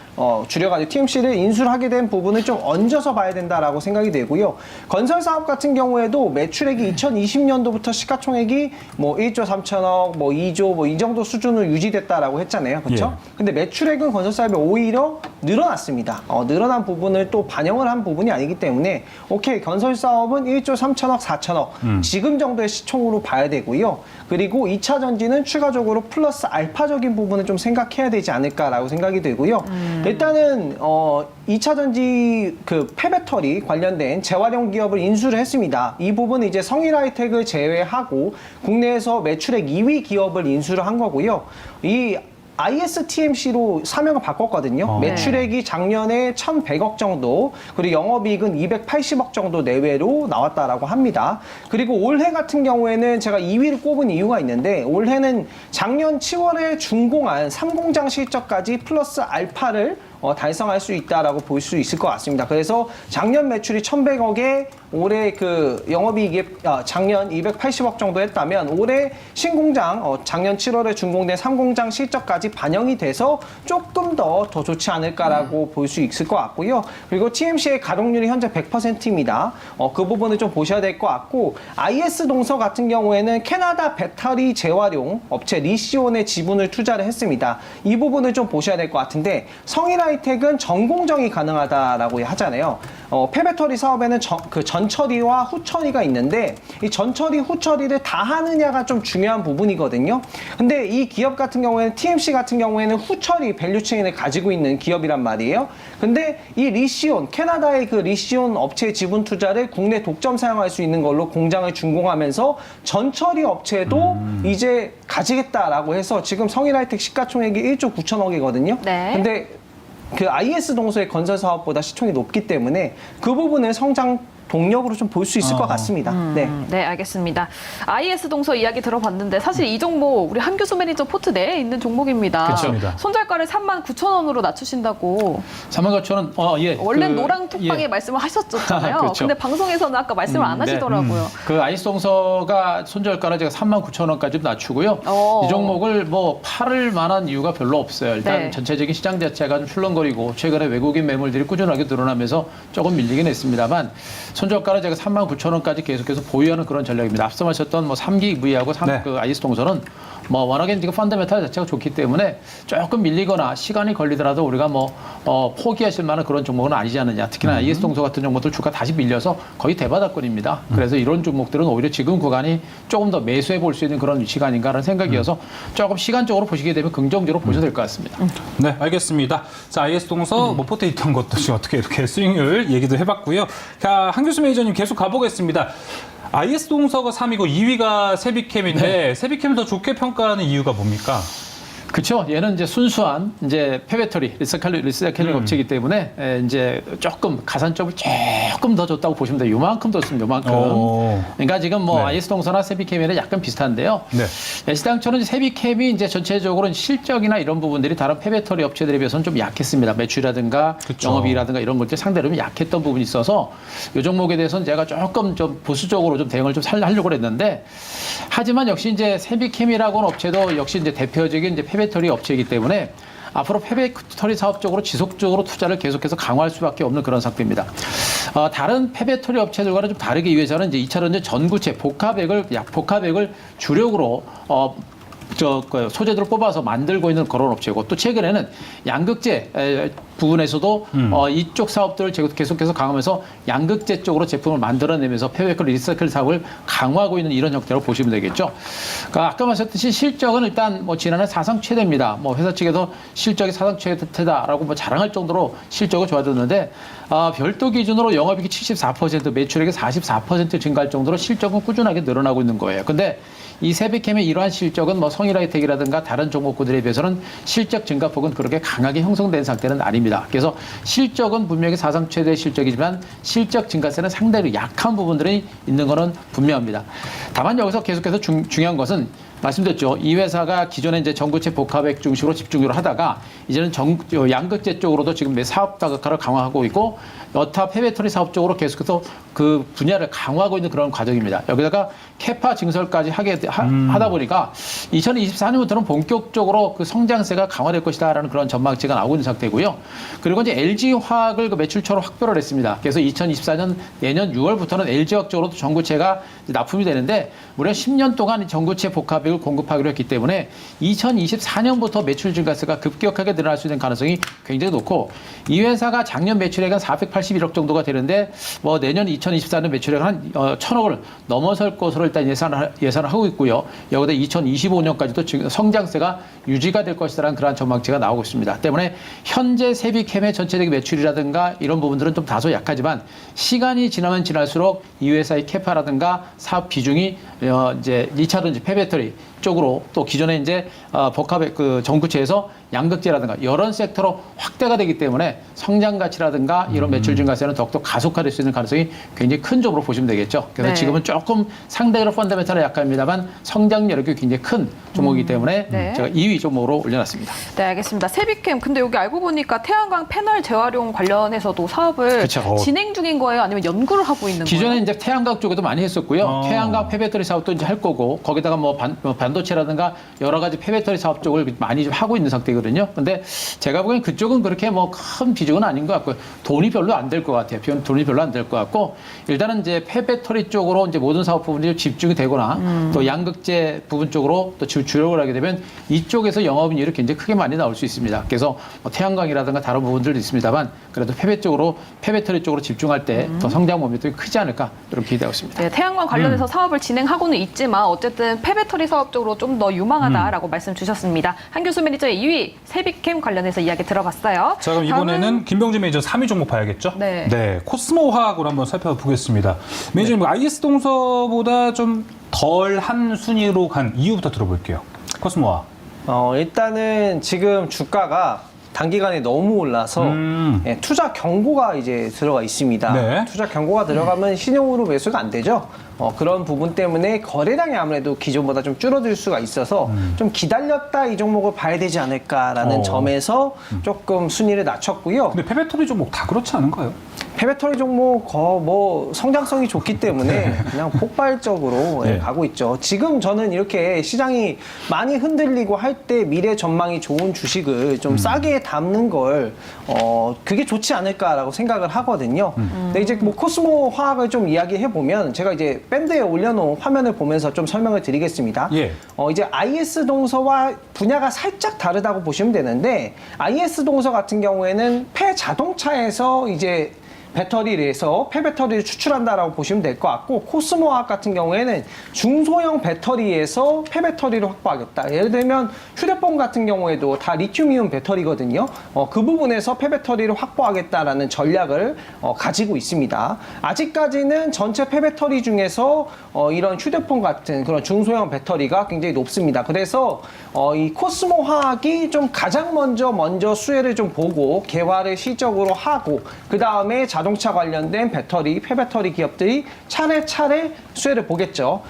줄여가지고 TMC를 인수를 하게 된 부분을 좀 얹어서 봐야 된다라고 생각이 되고요. 건설 사업 같은 경우에도 매출액이 2020년도부터 시가총액이 뭐 1조 3천억, 뭐 2조 뭐 이 정도 수준으로 유지됐다라고 했잖아요. 그렇죠? 근데 매출액은 건설 사업이 오히려 늘어났습니다. 늘어난 부분을 또 반영을 한 부분이 아니기 때문에 오케이, 건설 사업은 1조 3천억, 4천억 지금 정도의 시총으로 봐야 되고요. 그리고 2차 전지는 추가적으로 플러스 알파적인 부분을 좀 생각해야 되지 않을까라고 생각이 되고요. 일단은 2차 전지 그 폐배터리 관련된 재활용 기업을 인수를 했습니다. 이 부분은 이제 성일하이텍을 제외하고 국내에서 매출액 2위 기업을 인수를 한 거고요. 이 ISTMC로 사명을 바꿨거든요. 매출액이 작년에 1,100억 정도, 그리고 영업이익은 280억 정도 내외로 나왔다라고 합니다. 그리고 올해 같은 경우에는 제가 2위를 꼽은 이유가 있는데, 올해는 작년 7월에 준공한 3공장 실적까지 플러스 알파를 달성할 수 있다라고 볼 수 있을 것 같습니다. 그래서 작년 매출이 1,100억에 올해 그 영업이익이 작년 280억 정도 했다면 올해 신공장 작년 7월에 준공된 3공장 실적까지 반영이 돼서 조금 더 좋지 않을까라고 볼 수 있을 것 같고요. 그리고 TMC의 가동률이 현재 100%입니다. 그 부분을 좀 보셔야 될 것 같고, IS 동서 같은 경우에는 캐나다 배터리 재활용 업체 리시온의 지분을 투자를 했습니다. 이 부분을 좀 보셔야 될 것 같은데, 성일하이텍은 전공정이 가능하다라고 하잖아요. 폐배터리 사업에는 전처리와 후처리가 있는데 이 전처리, 후처리를 다 하느냐가 좀 중요한 부분이거든요. 근데 이 기업 같은 경우에는 TMC 같은 경우에는 후처리 밸류체인을 가지고 있는 기업이란 말이에요. 근데 이 리시온, 캐나다의 그 리시온 업체의 지분 투자를 국내 독점 사용할 수 있는 걸로 공장을 준공하면서 전처리 업체도 이제 가지겠다라고 해서 지금 성일하이텍 시가총액이 1조 9천억이거든요. 네. 근데 그 IS 동서의 건설 사업보다 시총이 높기 때문에 그 부분을 성장 동력으로 좀 볼 수 있을 것 같습니다. 네. 네, 알겠습니다. IS 동서 이야기 들어봤는데 사실 이 종목 우리 한규수 매니저 포트 내에 있는 종목입니다. 그렇습니다. 손절가를 39,000원으로 낮추신다고. 39,000원. 예. 원래는 노랑 톡방에 말씀을 하셨잖아요. 그렇죠. 근데 방송에서는 아까 말씀을 안 하시더라고요. 그 아이스동서가 손절가를 제가 39,000원까지 낮추고요. 이 종목을 뭐 팔을 만한 이유가 별로 없어요. 일단 네. 전체적인 시장 자체가 좀 출렁거리고 최근에 외국인 매물들이 꾸준하게 늘어나면서 조금 밀리긴 했습니다만 손절가를 제가 39,000원까지 계속해서 보유하는 그런 전략입니다. 앞서 마셨던 뭐 3기 V하고 네. 그 아이스동서는 뭐 워낙에 지금 펀더멘탈 자체가 좋기 때문에 조금 밀리거나 시간이 걸리더라도 우리가 포기하실 만한 그런 종목은 아니지 않느냐. 특히나 IS동서 같은 종목들 주가 다시 밀려서 거의 대바닥권입니다. 그래서 이런 종목들은 오히려 지금 구간이 조금 더 매수해 볼 수 있는 그런 위치가 아닌가라는 생각이어서 조금 시간적으로 보시게 되면 긍정적으로 보셔도 될 것 같습니다. 네, 알겠습니다. 자, IS동서 뭐 포트에 있던 것도 지금 어떻게 이렇게 수익률 얘기도 해봤고요. 자, 한규수 매니저님 계속 가보겠습니다. IS동서가 3위고 2위가 세비캠인데 세비캠을 더 좋게 평가하는 이유가 뭡니까? 그렇죠. 얘는 이제 순수한 이제 폐배터리 리사이클링 업체이기 때문에 이제 조금 가산점을 조금 더 줬다고 보시면 돼요. 요만큼 줬습니다. 요만큼. 그러니까 지금 뭐 네. IS동서나 세비캠이랑 약간 비슷한데요. 네. 애시당초는 세비캠이 이제 전체적으로 실적이나 이런 부분들이 다른 폐배터리 업체들에 비해서는 좀 약했습니다. 매출이라든가 그쵸. 영업이익이라든가 이런 것들 상대로 좀 약했던 부분이 있어서 이 종목에 대해서는 제가 조금 좀 보수적으로 좀 대응을 좀 하려고 했는데 하지만 역시 이제 세비캠이라고는 업체도 역시 이제 대표적인 이제 폐배터리 업체이기 때문에 앞으로 폐배터리 사업 쪽으로 지속적으로 투자를 계속해서 강화할 수밖에 없는 그런 상태입니다. 다른 폐배터리 업체들과는 좀 다르게 이 회사는 이제 2차전 전구체 복합액을 주력으로 소재들을 뽑아서 만들고 있는 그런 업체고 또 최근에는 양극재 부분에서도 이쪽 사업들을 계속해서 강화하면서 양극재 쪽으로 제품을 만들어내면서 폐배터리 리사이클 사업을 강화하고 있는 이런 형태로 보시면 되겠죠. 그러니까 아까 말씀드렸듯이 실적은 일단 뭐 지난해 사상 최대입니다. 뭐 회사 측에서 실적이 사상 최대다라고 뭐 자랑할 정도로 실적은 좋아졌는데 별도 기준으로 영업이익이 74%, 매출액이 44% 증가할 정도로 실적은 꾸준하게 늘어나고 있는 거예요. 근데 이 세비캠의 이러한 실적은 뭐 성일하이텍이라든가 다른 종목군들에 비해서는 실적 증가폭은 그렇게 강하게 형성된 상태는 아닙니다. 그래서 실적은 분명히 사상 최대 실적이지만 실적 증가세는 상당히 약한 부분들이 있는 것은 분명합니다. 다만 여기서 계속해서 중요한 것은 말씀드렸죠. 이 회사가 기존에 이제 전구체 복합액 중심으로 집중적으로 하다가 이제는 양극재 쪽으로도 지금 사업 다각화를 강화하고 있고 여타 폐배터리 사업 쪽으로 계속해서 그 분야를 강화하고 있는 그런 과정입니다. 여기다가 캐파 증설까지 하다 보니까 2024년부터는 본격적으로 그 성장세가 강화될 것이다라는 그런 전망치가 나오고 있는 상태고요. 그리고 이제 LG화학을 그 매출처로 확보를 했습니다. 그래서 2024년 내년 6월부터는 LG화학 쪽으로도 전구체가 납품이 되는데 무려 10년 동안 이 전구체 복합액을 공급하기로 했기 때문에 2024년부터 매출 증가세가 급격하게 늘어날 수 있는 가능성이 굉장히 높고 이 회사가 작년 매출액은 481억 정도가 되는데 뭐 내년 2024년 매출액은 한 1,000억을 넘어설 것으로 일단 예상을 하고 있고요. 여기다 2025년까지도 지금 성장세가 유지가 될 것이라는 그러한 전망치가 나오고 있습니다. 때문에 현재 세비캠의 전체적인 매출이라든가 이런 부분들은 좀 다소 약하지만 시간이 지나면 지날수록 이 회사의 캐파라든가 사업 비중이 이제 2차전지 폐배터리 쪽으로 또 기존에 이제 복합의 그 전구체에서 양극재라든가 이런 섹터로 확대가 되기 때문에 성장 가치라든가 이런 매출 증가세는 더욱더 가속화될 수 있는 가능성이 굉장히 큰 점으로 보시면 되겠죠. 그래서 네. 지금은 조금 상대적으로 펀더멘탈은 약합니다만 성장력이 굉장히 큰 종목이기 때문에 네. 제가 2위 종목으로 올려놨습니다. 네, 알겠습니다. 세비캠, 근데 여기 알고 보니까 태양광 패널 재활용 관련해서서도 사업을 그쵸. 진행 중인 거예요? 아니면 연구를 하고 있는 기존에 거예요? 이제 태양광 쪽에도 많이 했었고요. 태양광 폐배터리 사업도 이제 할 거고 거기다가 뭐 반도체라든가 여러 가지 폐배터리 사업 쪽을 많이 좀 하고 있는 상태거든요. 근데 제가 보기엔 그쪽은 그렇게 뭐 큰 비중은 아닌 것 같고요. 돈이 별로 안 될 것 같아요. 돈이 별로 안 될 것 같고 일단은 이제 폐배터리 쪽으로 이제 모든 사업 부분들이 집중이 되거나 또 양극재 부분 쪽으로 또 주력을 하게 되면 이쪽에서 영업이익이 굉장히 크게 많이 나올 수 있습니다. 그래서 뭐 태양광이라든가 다른 부분들도 있습니다만 그래도 폐배터리 쪽으로 집중할 때 더 성장 모멘텀이 크지 않을까 이렇게 기대하고 있습니다. 네, 태양광 관련해서 사업을 진행하고는 있지만 어쨌든 폐배터리 사업 쪽으로 좀 더 유망하다라고 말씀 주셨습니다. 한교수 매니저의 2위 세비캠 관련해서 이야기 들어봤어요. 자, 그럼 이번에는 김병진 매니저 3위 종목 봐야겠죠? 네. 코스모 화학으로 한번 살펴보겠습니다. 매니저님, IS동서보다 좀 덜한 순위로 간 이유부터 들어볼게요. 코스모 화학. 일단은 지금 주가가 단기간에 너무 올라서 예, 투자 경고가 이제 들어가 있습니다. 네. 투자 경고가 들어가면 신용으로 매수가 안 되죠. 그런 부분 때문에 거래량이 아무래도 기존보다 좀 줄어들 수가 있어서 좀 기다렸다 이 종목을 봐야 되지 않을까라는 점에서 조금 순위를 낮췄고요. 근데 폐배터리 종목 다 그렇지 않은가요? 폐배터리 종목 뭐 성장성이 좋기 때문에 그냥 폭발적으로 네. 가고 있죠. 지금 저는 이렇게 시장이 많이 흔들리고 할 때 미래 전망이 좋은 주식을 좀 싸게 담는 걸 그게 좋지 않을까라고 생각을 하거든요. 근데 이제 뭐 코스모 화학을 좀 이야기해 보면 제가 이제 밴드에 올려놓은 화면을 보면서 좀 설명을 드리겠습니다. 예. 이제 IS 동서와 분야가 살짝 다르다고 보시면 되는데 IS 동서 같은 경우에는 폐 자동차에서 이제 배터리를 해서 폐배터리를 추출한다라고 보시면 될 것 같고 코스모화학 같은 경우에는 중소형 배터리에서 폐배터리를 확보하겠다. 예를 들면 휴대폰 같은 경우에도 다 리튬이온 배터리거든요. 그 부분에서 폐배터리를 확보하겠다라는 전략을 가지고 있습니다. 아직까지는 전체 폐배터리 중에서 이런 휴대폰 같은 그런 중소형 배터리가 굉장히 높습니다. 그래서 이 코스모화학이 좀 가장 먼저 수혜를 좀 보고 개화를 실적으로 하고 그 다음에 자동차 관련된 배터리, 폐배터리 기업들이 차례차례 수혜를 보겠죠.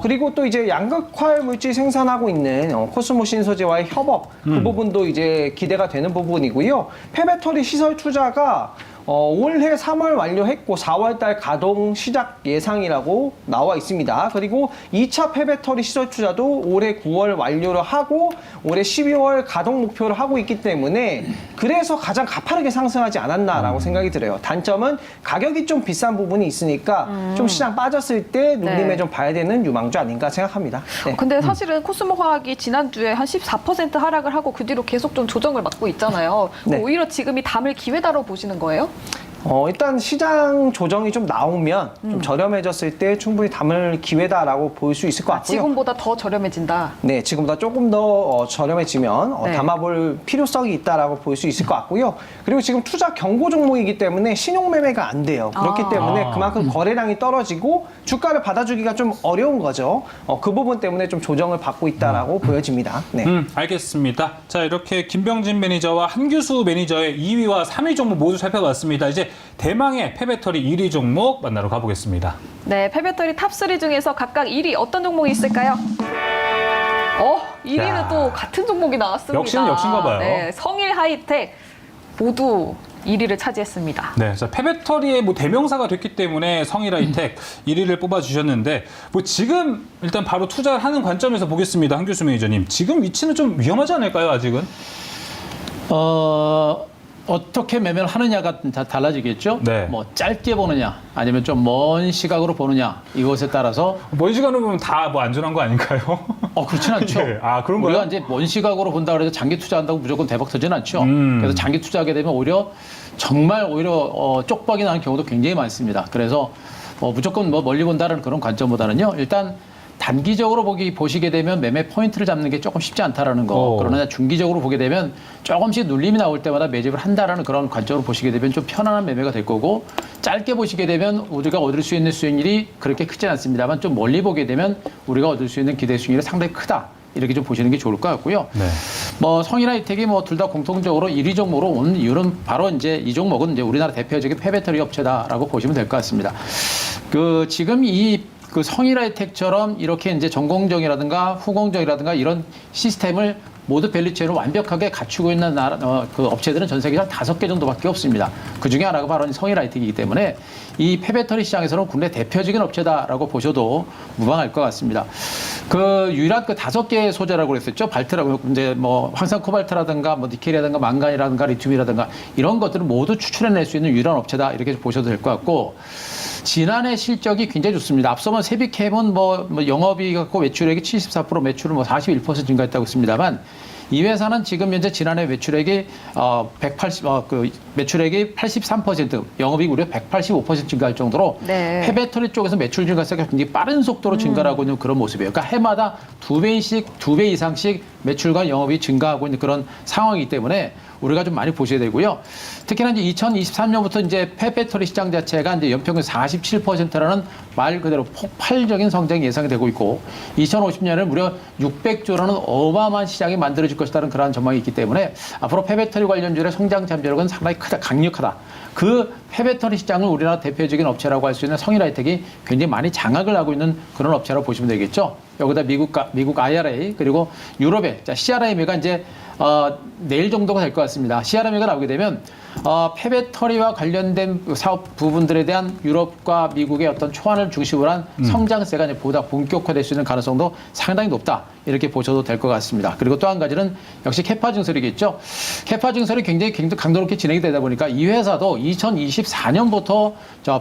그리고 또 이제 양극화 물질 생산하고 있는 코스모 신소재와의 협업 그 부분도 이제 기대가 되는 부분이고요. 폐배터리 시설 투자가 올해 3월 완료했고 4월달 가동 시작 예상이라고 나와 있습니다. 그리고 2차 폐배터리 시설 투자도 올해 9월 완료를 하고 올해 12월 가동 목표를 하고 있기 때문에 그래서 가장 가파르게 상승하지 않았나라고 생각이 들어요. 단점은 가격이 좀 비싼 부분이 있으니까 좀 시장 빠졌을 때 눌림에 네. 좀 봐야 되는 유망주 아닌가 생각합니다. 네. 근데 사실은 코스모 화학이 지난주에 한 14% 하락을 하고 그 뒤로 계속 좀 조정을 맞고 있잖아요. 네. 오히려 지금이 담을 기회다라고 보시는 거예요? 일단 시장 조정이 좀 나오면 좀 저렴해졌을 때 충분히 담을 기회다라고 볼 수 있을 것 같고요. 지금보다 더 저렴해진다. 네, 지금보다 조금 더 저렴해지면 네. 담아볼 필요성이 있다라고 볼 수 있을 것 같고요. 그리고 지금 투자 경고 종목이기 때문에 신용 매매가 안 돼요. 그렇기 때문에 그만큼 거래량이 떨어지고 주가를 받아주기가 좀 어려운 거죠. 그 부분 때문에 좀 조정을 받고 있다라고 보여집니다. 네. 알겠습니다. 자, 이렇게 김병진 매니저와 한규수 매니저의 2위와 3위 종목 모두 살펴봤습니다. 이제 대망의 폐배터리 1위 종목 만나러 가보겠습니다. 네, 폐배터리 탑3 중에서 각각 1위 어떤 종목이 있을까요? 1위는 야. 또 같은 종목이 나왔습니다. 역시는 역시인가 봐요. 네, 성일 하이텍 모두 1위를 차지했습니다. 네, 자, 폐배터리의 뭐 대명사가 됐기 때문에 성일하이텍 1위를 뽑아주셨는데 뭐 지금 일단 바로 투자를 하는 관점에서 보겠습니다. 한규수 매니저님. 지금 위치는 좀 위험하지 않을까요, 아직은? 어떻게 매매를 하느냐가 다 달라지겠죠. 네. 뭐 짧게 보느냐, 아니면 좀 먼 시각으로 보느냐 이것에 따라서 먼 시간으로 보면 다 뭐 안전한 거 아닌가요? 그렇진 않죠. 예. 아, 그런 거요? 우리가 이제 먼 시각으로 본다 그래서 장기 투자한다고 무조건 대박 터지는 않죠. 그래서 장기 투자하게 되면 오히려 쪽박이 나는 경우도 굉장히 많습니다. 그래서 무조건 뭐 멀리 본다는 그런 관점보다는요. 일단 단기적으로 보시게 되면 매매 포인트를 잡는 게 조금 쉽지 않다라는 거. 그러나 중기적으로 보게 되면 조금씩 눌림이 나올 때마다 매집을 한다라는 그런 관점으로 보시게 되면 좀 편안한 매매가 될 거고, 짧게 보시게 되면 우리가 얻을 수 있는 수익률이 그렇게 크지 않습니다만 좀 멀리 보게 되면 우리가 얻을 수 있는 기대 수익률이 상당히 크다. 이렇게 좀 보시는 게 좋을 것 같고요. 네. 성일하이텍이 둘 다 공통적으로 1위 종목으로 온 이유는 바로 이제 이 종목은 이제 우리나라 대표적인 폐배터리 업체다라고 보시면 될 것 같습니다. 지금 그 성일하이텍처럼 이렇게 이제 전공정이라든가 후공정이라든가 이런 시스템을 모두 밸류체인을 완벽하게 갖추고 있는 그 업체들은 전 세계에 한 5개 정도밖에 없습니다. 그 중에 하나가 바로 성일하이텍이기 때문에 이 폐배터리 시장에서는 국내 대표적인 업체다라고 보셔도 무방할 것 같습니다. 유일한 5개의 소재라고 그랬었죠. 발트라고 이제 황산 코발트라든가 니켈이라든가 망간이라든가 리튬이라든가 이런 것들을 모두 추출해낼 수 있는 유일한 업체다 이렇게 보셔도 될 것 같고, 지난해 실적이 굉장히 좋습니다. 앞서만 세비캠은 영업이익 갖고 매출액이 74% 매출은 41% 증가했다고 했습니다만, 이 회사는 지금 현재 지난해 매출액이 매출액이 83%, 영업이익 무려 185% 증가할 정도로 네. 폐배터리 쪽에서 매출 증가세가 굉장히 빠른 속도로 증가하고 있는 그런 모습이에요. 그러니까 해마다 2배 이상씩 매출과 영업이 증가하고 있는 그런 상황이기 때문에 우리가 좀 많이 보셔야 되고요. 특히나 이제 2023년부터 이제 폐배터리 시장 자체가 이제 연평균 47%라는 말 그대로 폭발적인 성장이 예상이 되고 있고, 2050년에 무려 600조라는 어마어마한 시장이 만들어질 것이라는 그러한 전망이 있기 때문에 앞으로 폐배터리 관련주의 성장 잠재력은 상당히 크다, 강력하다. 그 폐배터리 시장을 우리나라 대표적인 업체라고 할 수 있는 성일하이텍이 굉장히 많이 장악을 하고 있는 그런 업체라고 보시면 되겠죠. 여기다 미국 IRA 그리고 유럽의 CRI가 이제 내일 정도가 될 것 같습니다. CRMA가 나오게 되면 폐배터리와 관련된 사업 부분들에 대한 유럽과 미국의 어떤 초안을 중심으로 한 성장세가 이제 보다 본격화될 수 있는 가능성도 상당히 높다. 이렇게 보셔도 될 것 같습니다. 그리고 또 한 가지는 역시 캐파 증설이겠죠. 캐파 증설이 굉장히 강도 높게 진행이 되다 보니까 이 회사도 2024년부터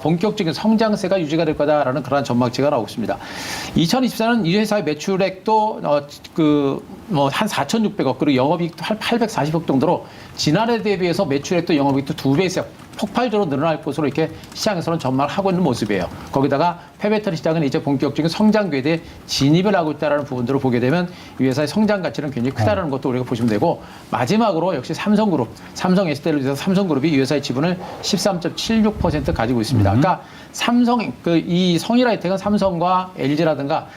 본격적인 성장세가 유지가 될 거다라는 그런 전망치가 나오고 있습니다. 2024년 이 회사의 매출액도 한 4,600억 그리고 영업이익도 한 840억 정도로 지난해 대비해서 매출액도 영업이익도 2배 이상 폭발적으로 늘어날 것으로 이렇게 시장에서는 전망을 하고 있는 모습이에요. 거기다가 폐배터리 시장은 이제 본격적인 성장 궤도에 진입을 하고 있다는 부분들을 보게 되면 이 회사의 성장 가치는 굉장히 크다는 것도 우리가 보시면 되고 마지막으로 역시 삼성그룹, 삼성 SDI를 위해서 삼성그룹이 이 회사의 지분을 13.76% 가지고 있습니다. 그러니까 이 성일하이텍은 삼성과 LG라든가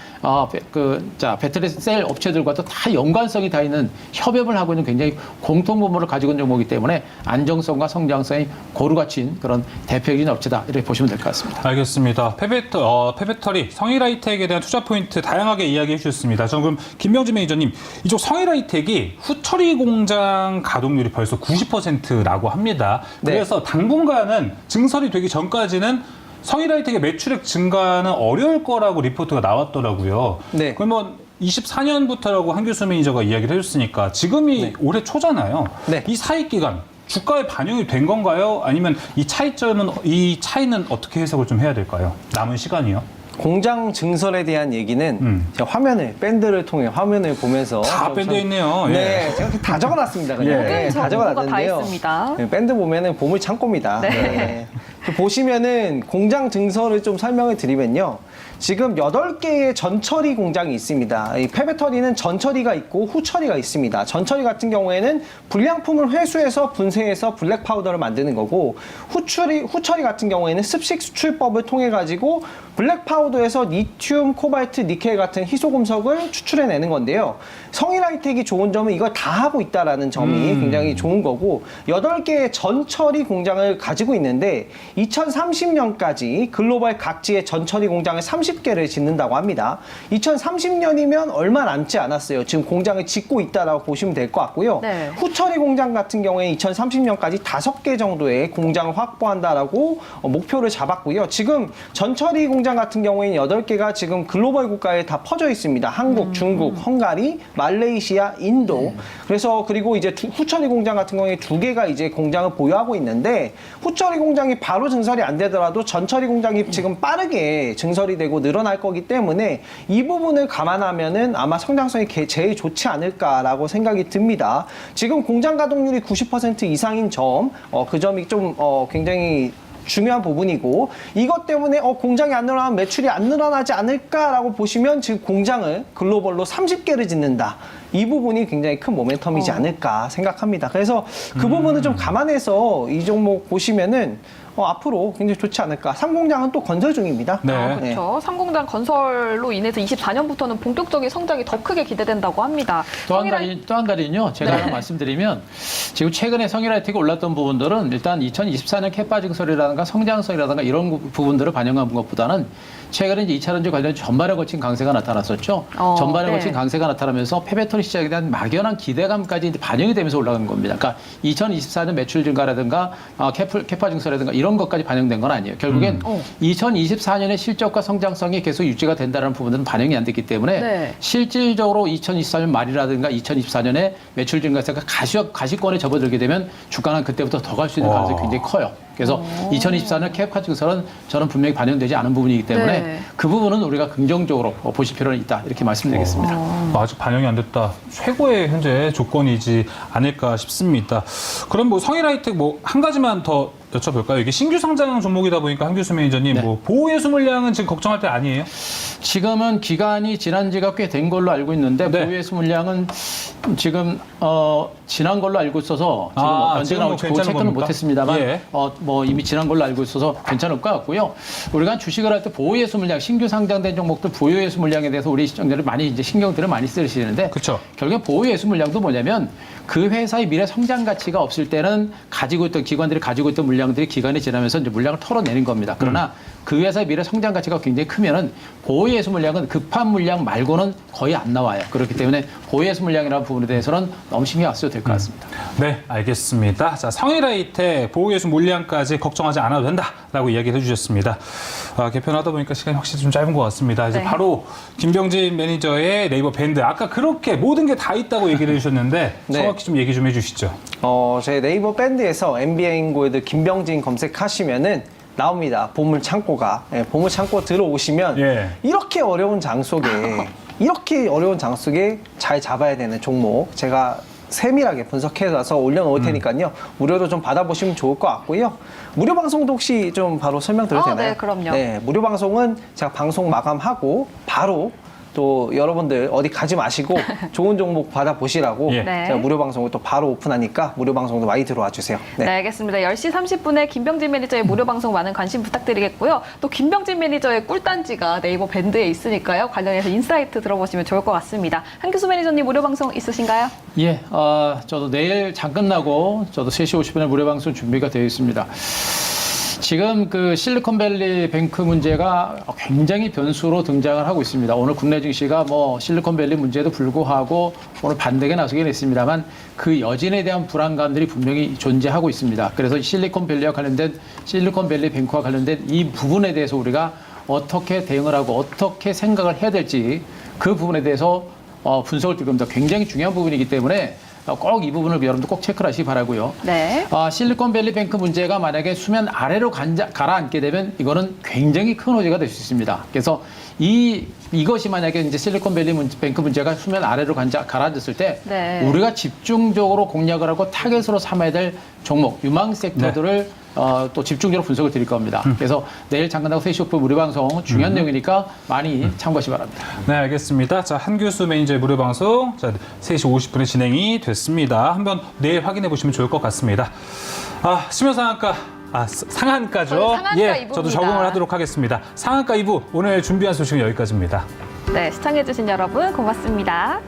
배터리 셀 업체들과도 다 연관성이 다 있는 협업을 하고 있는 굉장히 공통 분모를 가지고 있는 종목이기 때문에 안정성과 성장성이 고루 갖춘 그런 대표적인 업체다 이렇게 보시면 될 것 같습니다. 알겠습니다. 폐배터리 성일하이텍에 대한 투자 포인트 다양하게 이야기해 주셨습니다. 지금 김명진 매니저님, 이쪽 성일하이텍이 후처리 공장 가동률이 벌써 90%라고 합니다. 네. 그래서 당분간은 증설이 되기 전까지는 성일하이텍의 매출액 증가는 어려울 거라고 리포트가 나왔더라고요. 네. 그러면 24년부터라고 한규수 매니저가 이야기를 해줬으니까 지금이 올해 초잖아요. 네. 이 사이 기간 주가에 반영이 된 건가요? 아니면 이 차이는 어떻게 해석을 좀 해야 될까요? 남은 시간이요? 공장 증설에 대한 얘기는 제가 밴드를 통해 화면을 보면서 다 밴드에 있네요. 네, 제가 다 적어놨습니다. 그냥. 모든 네, 다 정보가 다 적어놨는데요. 있습니다. 네, 밴드 보면은 보물 창고입니다. 네. 네. 보시면은 공장 증설을 좀 설명을 드리면요. 지금 8개의 전처리 공장이 있습니다. 이 폐배터리는 전처리가 있고 후처리가 있습니다. 전처리 같은 경우에는 불량품을 회수해서 분쇄해서 블랙 파우더를 만드는 거고 후처리 같은 경우에는 습식 수출법을 통해 가지고 블랙 파우더에서 리튬, 코발트, 니켈 같은 희소금속을 추출해내는 건데요. 성일하이텍이 좋은 점은 이걸 다 하고 있다라는 점이 굉장히 좋은 거고 8개의 전처리 공장을 가지고 있는데 2030년까지 글로벌 각지의 전처리 공장을 30개를 짓는다고 합니다. 2030년이면 얼마 남지 않았어요. 지금 공장을 짓고 있다라고 보시면 될 것 같고요. 네. 후처리 공장 같은 경우에 2030년까지 5개 정도의 공장을 확보한다라고 목표를 잡았고요. 지금 전처리 공장 같은 경우에는 8개가 지금 글로벌 국가에 다 퍼져 있습니다. 한국, 중국, 헝가리, 말레이시아, 인도. 그래서 그리고 이제 후처리 공장 같은 경우에 2개가 이제 공장을 보유하고 있는데 후처리 공장이 바로 증설이 안 되더라도 전처리 공장이 지금 빠르게 증설이 되고 늘어날 거기 때문에 이 부분을 감안하면은 아마 성장성이 제일 좋지 않을까라고 생각이 듭니다. 지금 공장 가동률이 90% 이상인 점, 그 점이 좀 굉장히 중요한 부분이고 이것 때문에 공장이 안 늘어나면 매출이 안 늘어나지 않을까라고 보시면 지금 공장을 글로벌로 30개를 짓는다. 이 부분이 굉장히 큰 모멘텀이지 않을까 생각합니다. 그래서 그 부분을 좀 감안해서 이 종목 보시면은 앞으로 굉장히 좋지 않을까. 3공장은 또 건설 중입니다. 네. 그렇죠. 상공장 건설로 인해서 24년부터는 본격적인 성장이 더 크게 기대된다고 합니다. 또 한 가지는요. 제가 하나 말씀드리면 지금 최근에 성일하이텍이 올랐던 부분들은 일단 2024년 캐파 증설이라든가 성장성이라든가 이런 부분들을 반영한 것보다는 최근에 이제 2차전지 관련 전반에 거친 강세가 나타났었죠. 전반에 거친 강세가 나타나면서 폐배터리 시장에 대한 막연한 기대감까지 이제 반영이 되면서 올라간 겁니다. 그러니까 2024년 매출 증가라든가 캐파 증설이라든가 이런 것까지 반영된 건 아니에요. 결국엔 2024년의 실적과 성장성이 계속 유지가 된다는 부분들은 반영이 안 됐기 때문에 실질적으로 2024년 말이라든가 2024년에 매출 증가세가 가시권에 접어들게 되면 주가는 그때부터 더 갈 수 있는 가능성이 굉장히 커요. 그래서 2024년 캐파 증설은 저는 분명히 반영되지 않은 부분이기 때문에 그 부분은 우리가 긍정적으로 보실 필요는 있다 이렇게 말씀드리겠습니다. 아직 반영이 안 됐다. 최고의 현재 조건이지 않을까 싶습니다. 그럼 뭐 성일하이텍 한 가지만 더 여쭤볼까요? 이게 신규 상장 종목이다 보니까 한규수 매니저님 뭐 보호예수 물량은 지금 걱정할 때 아니에요? 지금은 기간이 지난 지가 꽤 된 걸로 알고 있는데 보유예수 물량은 지금 지난 걸로 알고 있어서 지금 언제가 나올지 그 체크는 못했습니다만 뭐 이미 지난 걸로 알고 있어서 괜찮을 것 같고요. 우리가 주식을 할 때 보유예수 물량, 신규 상장된 종목들 보유예수 물량에 대해서 우리 시청자들이 많이 이제 신경들을 많이 쓰시는데 그쵸. 결국엔 보유예수 물량도 뭐냐면 그 회사의 미래 성장 가치가 없을 때는 가지고 있던 기관들이 가지고 있던 물량들이 기간이 지나면서 이제 물량을 털어내는 겁니다. 그러나 그 회사의 미래 성장 가치가 굉장히 크면은 보유예수 물량은 급한 물량 말고는 거의 안 나와요. 그렇기 때문에 보유예수 물량이라는 부분에 대해서는 너무 신경 안 써도 될 것 같습니다. 네, 알겠습니다. 자, 성일아이텍 보호예수 물량까지 걱정하지 않아도 된다라고 이야기를 해주셨습니다. 개편하다 보니까 시간이 확실히 좀 짧은 것 같습니다. 이제 네. 바로 김병진 매니저의 네이버 밴드. 아까 그렇게 모든 게 다 있다고 얘기를 해주셨는데 네. 정확히 좀 얘기 좀 해주시죠. 제 네이버 밴드에서 MBA 인고에드 김병진 검색하시면은 나옵니다. 보물 창고가. 예, 보물 창고 들어오시면 예. 이렇게 어려운 장 속에 잘 잡아야 되는 종목 제가 세밀하게 분석해서 올려놓을 테니까요. 무료로 좀 받아보시면 좋을 것 같고요. 무료 방송도 혹시 좀 바로 설명드려도 되나요? 네, 그럼요. 네, 무료 방송은 제가 방송 마감하고 바로 또 여러분들 어디 가지 마시고 좋은 종목 받아보시라고 예. 네. 제가 무료 방송을 또 바로 오픈하니까 무료 방송도 많이 들어와 주세요. 네. 알겠습니다. 10시 30분에 김병진 매니저의 무료 방송 많은 관심 부탁드리겠고요. 또 김병진 매니저의 꿀단지가 네이버 밴드에 있으니까요. 관련해서 인사이트 들어보시면 좋을 것 같습니다. 한규수 매니저님 무료 방송 있으신가요? 예, 저도 내일 장 끝나고 저도 3시 50분에 무료 방송 준비가 되어 있습니다. 지금 그 실리콘밸리 뱅크 문제가 굉장히 변수로 등장을 하고 있습니다. 오늘 국내 증시가 뭐 실리콘밸리 문제도 불구하고 오늘 반등에 나서긴 했습니다만 그 여진에 대한 불안감들이 분명히 존재하고 있습니다. 그래서 실리콘밸리와 관련된 실리콘밸리 뱅크와 관련된 이 부분에 대해서 우리가 어떻게 대응을 하고 어떻게 생각을 해야 될지 그 부분에 대해서 분석을 드릴 겁니다. 굉장히 중요한 부분이기 때문에 꼭 이 부분을 여러분들 꼭 체크를 하시기 바라고요. 네. 실리콘밸리 뱅크 문제가 만약에 수면 아래로 가라앉게 되면 이거는 굉장히 큰 호재가 될 수 있습니다. 그래서 이것이 만약에 이제 실리콘밸리 뱅크 문제가 수면 아래로 가라앉았을 때 네. 우리가 집중적으로 공략을 하고 타겟으로 삼아야 될 종목, 유망 섹터들을 또 집중적으로 분석을 드릴 겁니다. 그래서 내일 잠깐하고 3시 5분 무료 방송 중요한 내용이니까 많이 참고하시기 바랍니다. 네, 알겠습니다. 자, 한규수 매니저의 무료 방송 3시 50분에 진행이 됐습니다. 한번 내일 확인해 보시면 좋을 것 같습니다. 심야상한가. 상한가죠. 저희 상한가 이부입니다. 저도 적응을 하도록 하겠습니다. 상한가 2부 오늘 준비한 소식은 여기까지입니다. 네, 시청해주신 여러분 고맙습니다.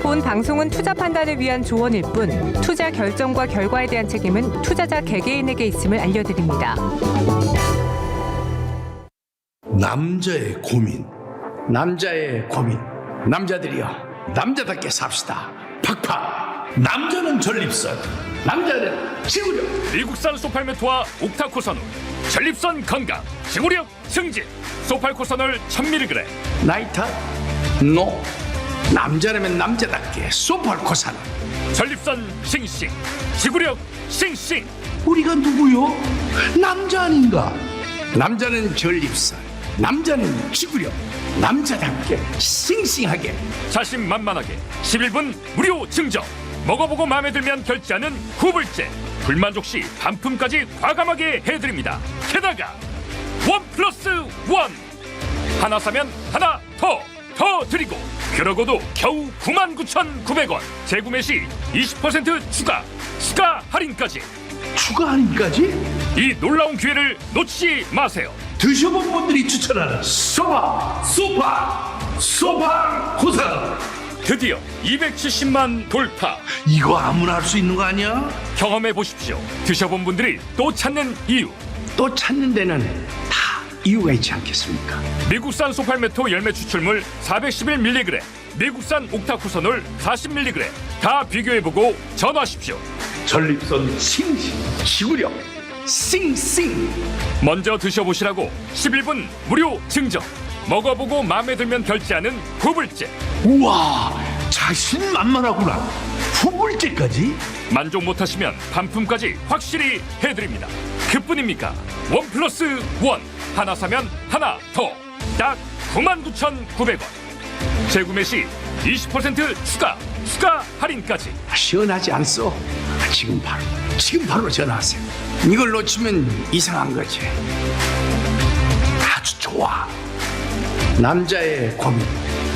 본 방송은 투자 판단을 위한 조언일 뿐 투자 결정과 결과에 대한 책임은 투자자 개개인에게 있음을 알려드립니다. 남자의 고민, 남자의 고민. 남자들이여, 남자답게 삽시다. 팍팍. 남자는 전립선, 남자는 지구력. 미국산 소팔메토와 옥타코사놀, 전립선 건강, 지구력 증진. 소팔코사놀 1000mg. 나이 탓? 노. 남자라면 남자답게 소팔코사놀. 전립선 싱싱, 지구력 싱싱. 우리가 누구요? 남자 아닌가? 남자는 전립선, 남자는 지구력. 남자답게 싱싱하게. 자신만만하게 11분 무료 증정. 먹어보고 마음에 들면 결제하는 후불제. 불만족 시 반품까지 과감하게 해드립니다. 게다가 1+1. 하나 사면 하나 더 드리고, 그러고도 겨우 99,900원. 재구매 시 20% 추가 할인까지. 추가 할인까지? 이 놀라운 기회를 놓치지 마세요. 드셔본 분들이 추천하는 소팔코사놀. 드디어 270만 돌파. 이거 아무나 할 수 있는 거 아니야? 경험해 보십시오. 드셔본 분들이 또 찾는 이유. 또 찾는 데는 다 이유가 있지 않겠습니까? 미국산 소팔메토 열매 추출물 411mg, 미국산 옥타코사놀 40mg 다 비교해보고 전화하십시오. 전립선 싱싱, 지구력 싱싱. 먼저 드셔보시라고 11분 무료 증정. 먹어보고 마음에 들면 결제하는 후불제. 우와, 자신만만하구나. 후불제까지? 만족 못하시면 반품까지 확실히 해드립니다. 그뿐입니까? 1+1. 하나 사면 하나 더. 딱 99,900원. 재구매 시 20% 추가 할인까지. 시원하지 않소? 지금 바로 전화하세요. 이걸 놓치면 이상한 거지. 아주 좋아. 남자의 고민,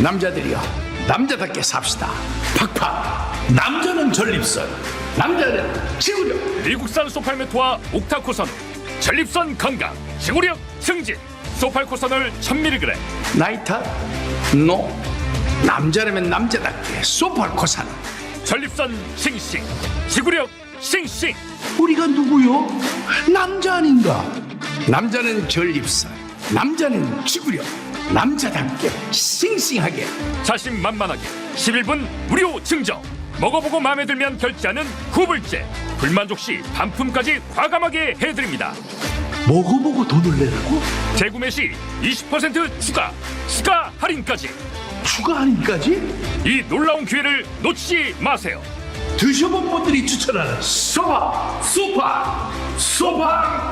남자들이여, 남자답게 삽시다. 팍팍. 남자는 전립선, 남자는 지구력. 미국산 소팔메토와 옥타코선, 전립선 건강, 지구력 증진. 소팔코선을 1000mg. 나이 탓? 노. 남자라면 남자답게 소팔코산. 전립선 싱싱, 지구력 싱싱. 우리가 누구요? 남자 아닌가? 남자는 전립선, 남자는 지구력. 남자답게 싱싱하게. 자신만만하게 11분 무료 증정. 먹어보고 마음에 들면 결제하는 후불제. 불만족 시 반품까지 과감하게 해드립니다. 먹어보고 돈을 내라고? 재구매 시 20% 추가 할인까지. 추가 할인까지? 이 놀라운 기회를 놓치지 마세요. 드셔본 분들이 추천하는 소파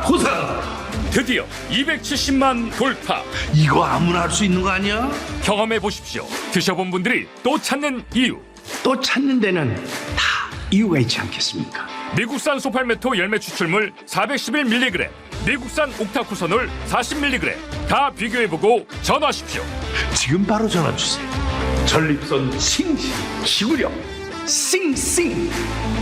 고산. 드디어 270만 돌파. 이거 아무나 할 수 있는 거 아니야? 경험해 보십시오. 드셔본 분들이 또 찾는 이유. 또 찾는 데는 다 이유가 있지 않겠습니까? 미국산 소팔메토 열매 추출물 411mg, 미국산 옥타코선올 40mg 다 비교해보고 전화하십시오. 지금 바로 전화 주세요. 전립선 싱싱, 지구력 싱싱.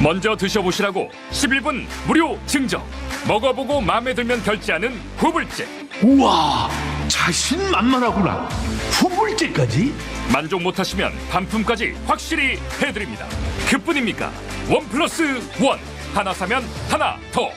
먼저 드셔보시라고 11분 무료 증정. 먹어보고 마음에 들면 결제하는 후불제. 우와, 자신만만하구나. 후불제까지? 만족 못하시면 반품까지 확실히 해드립니다. 그뿐입니까? 1+1. 하나 사면 하나 더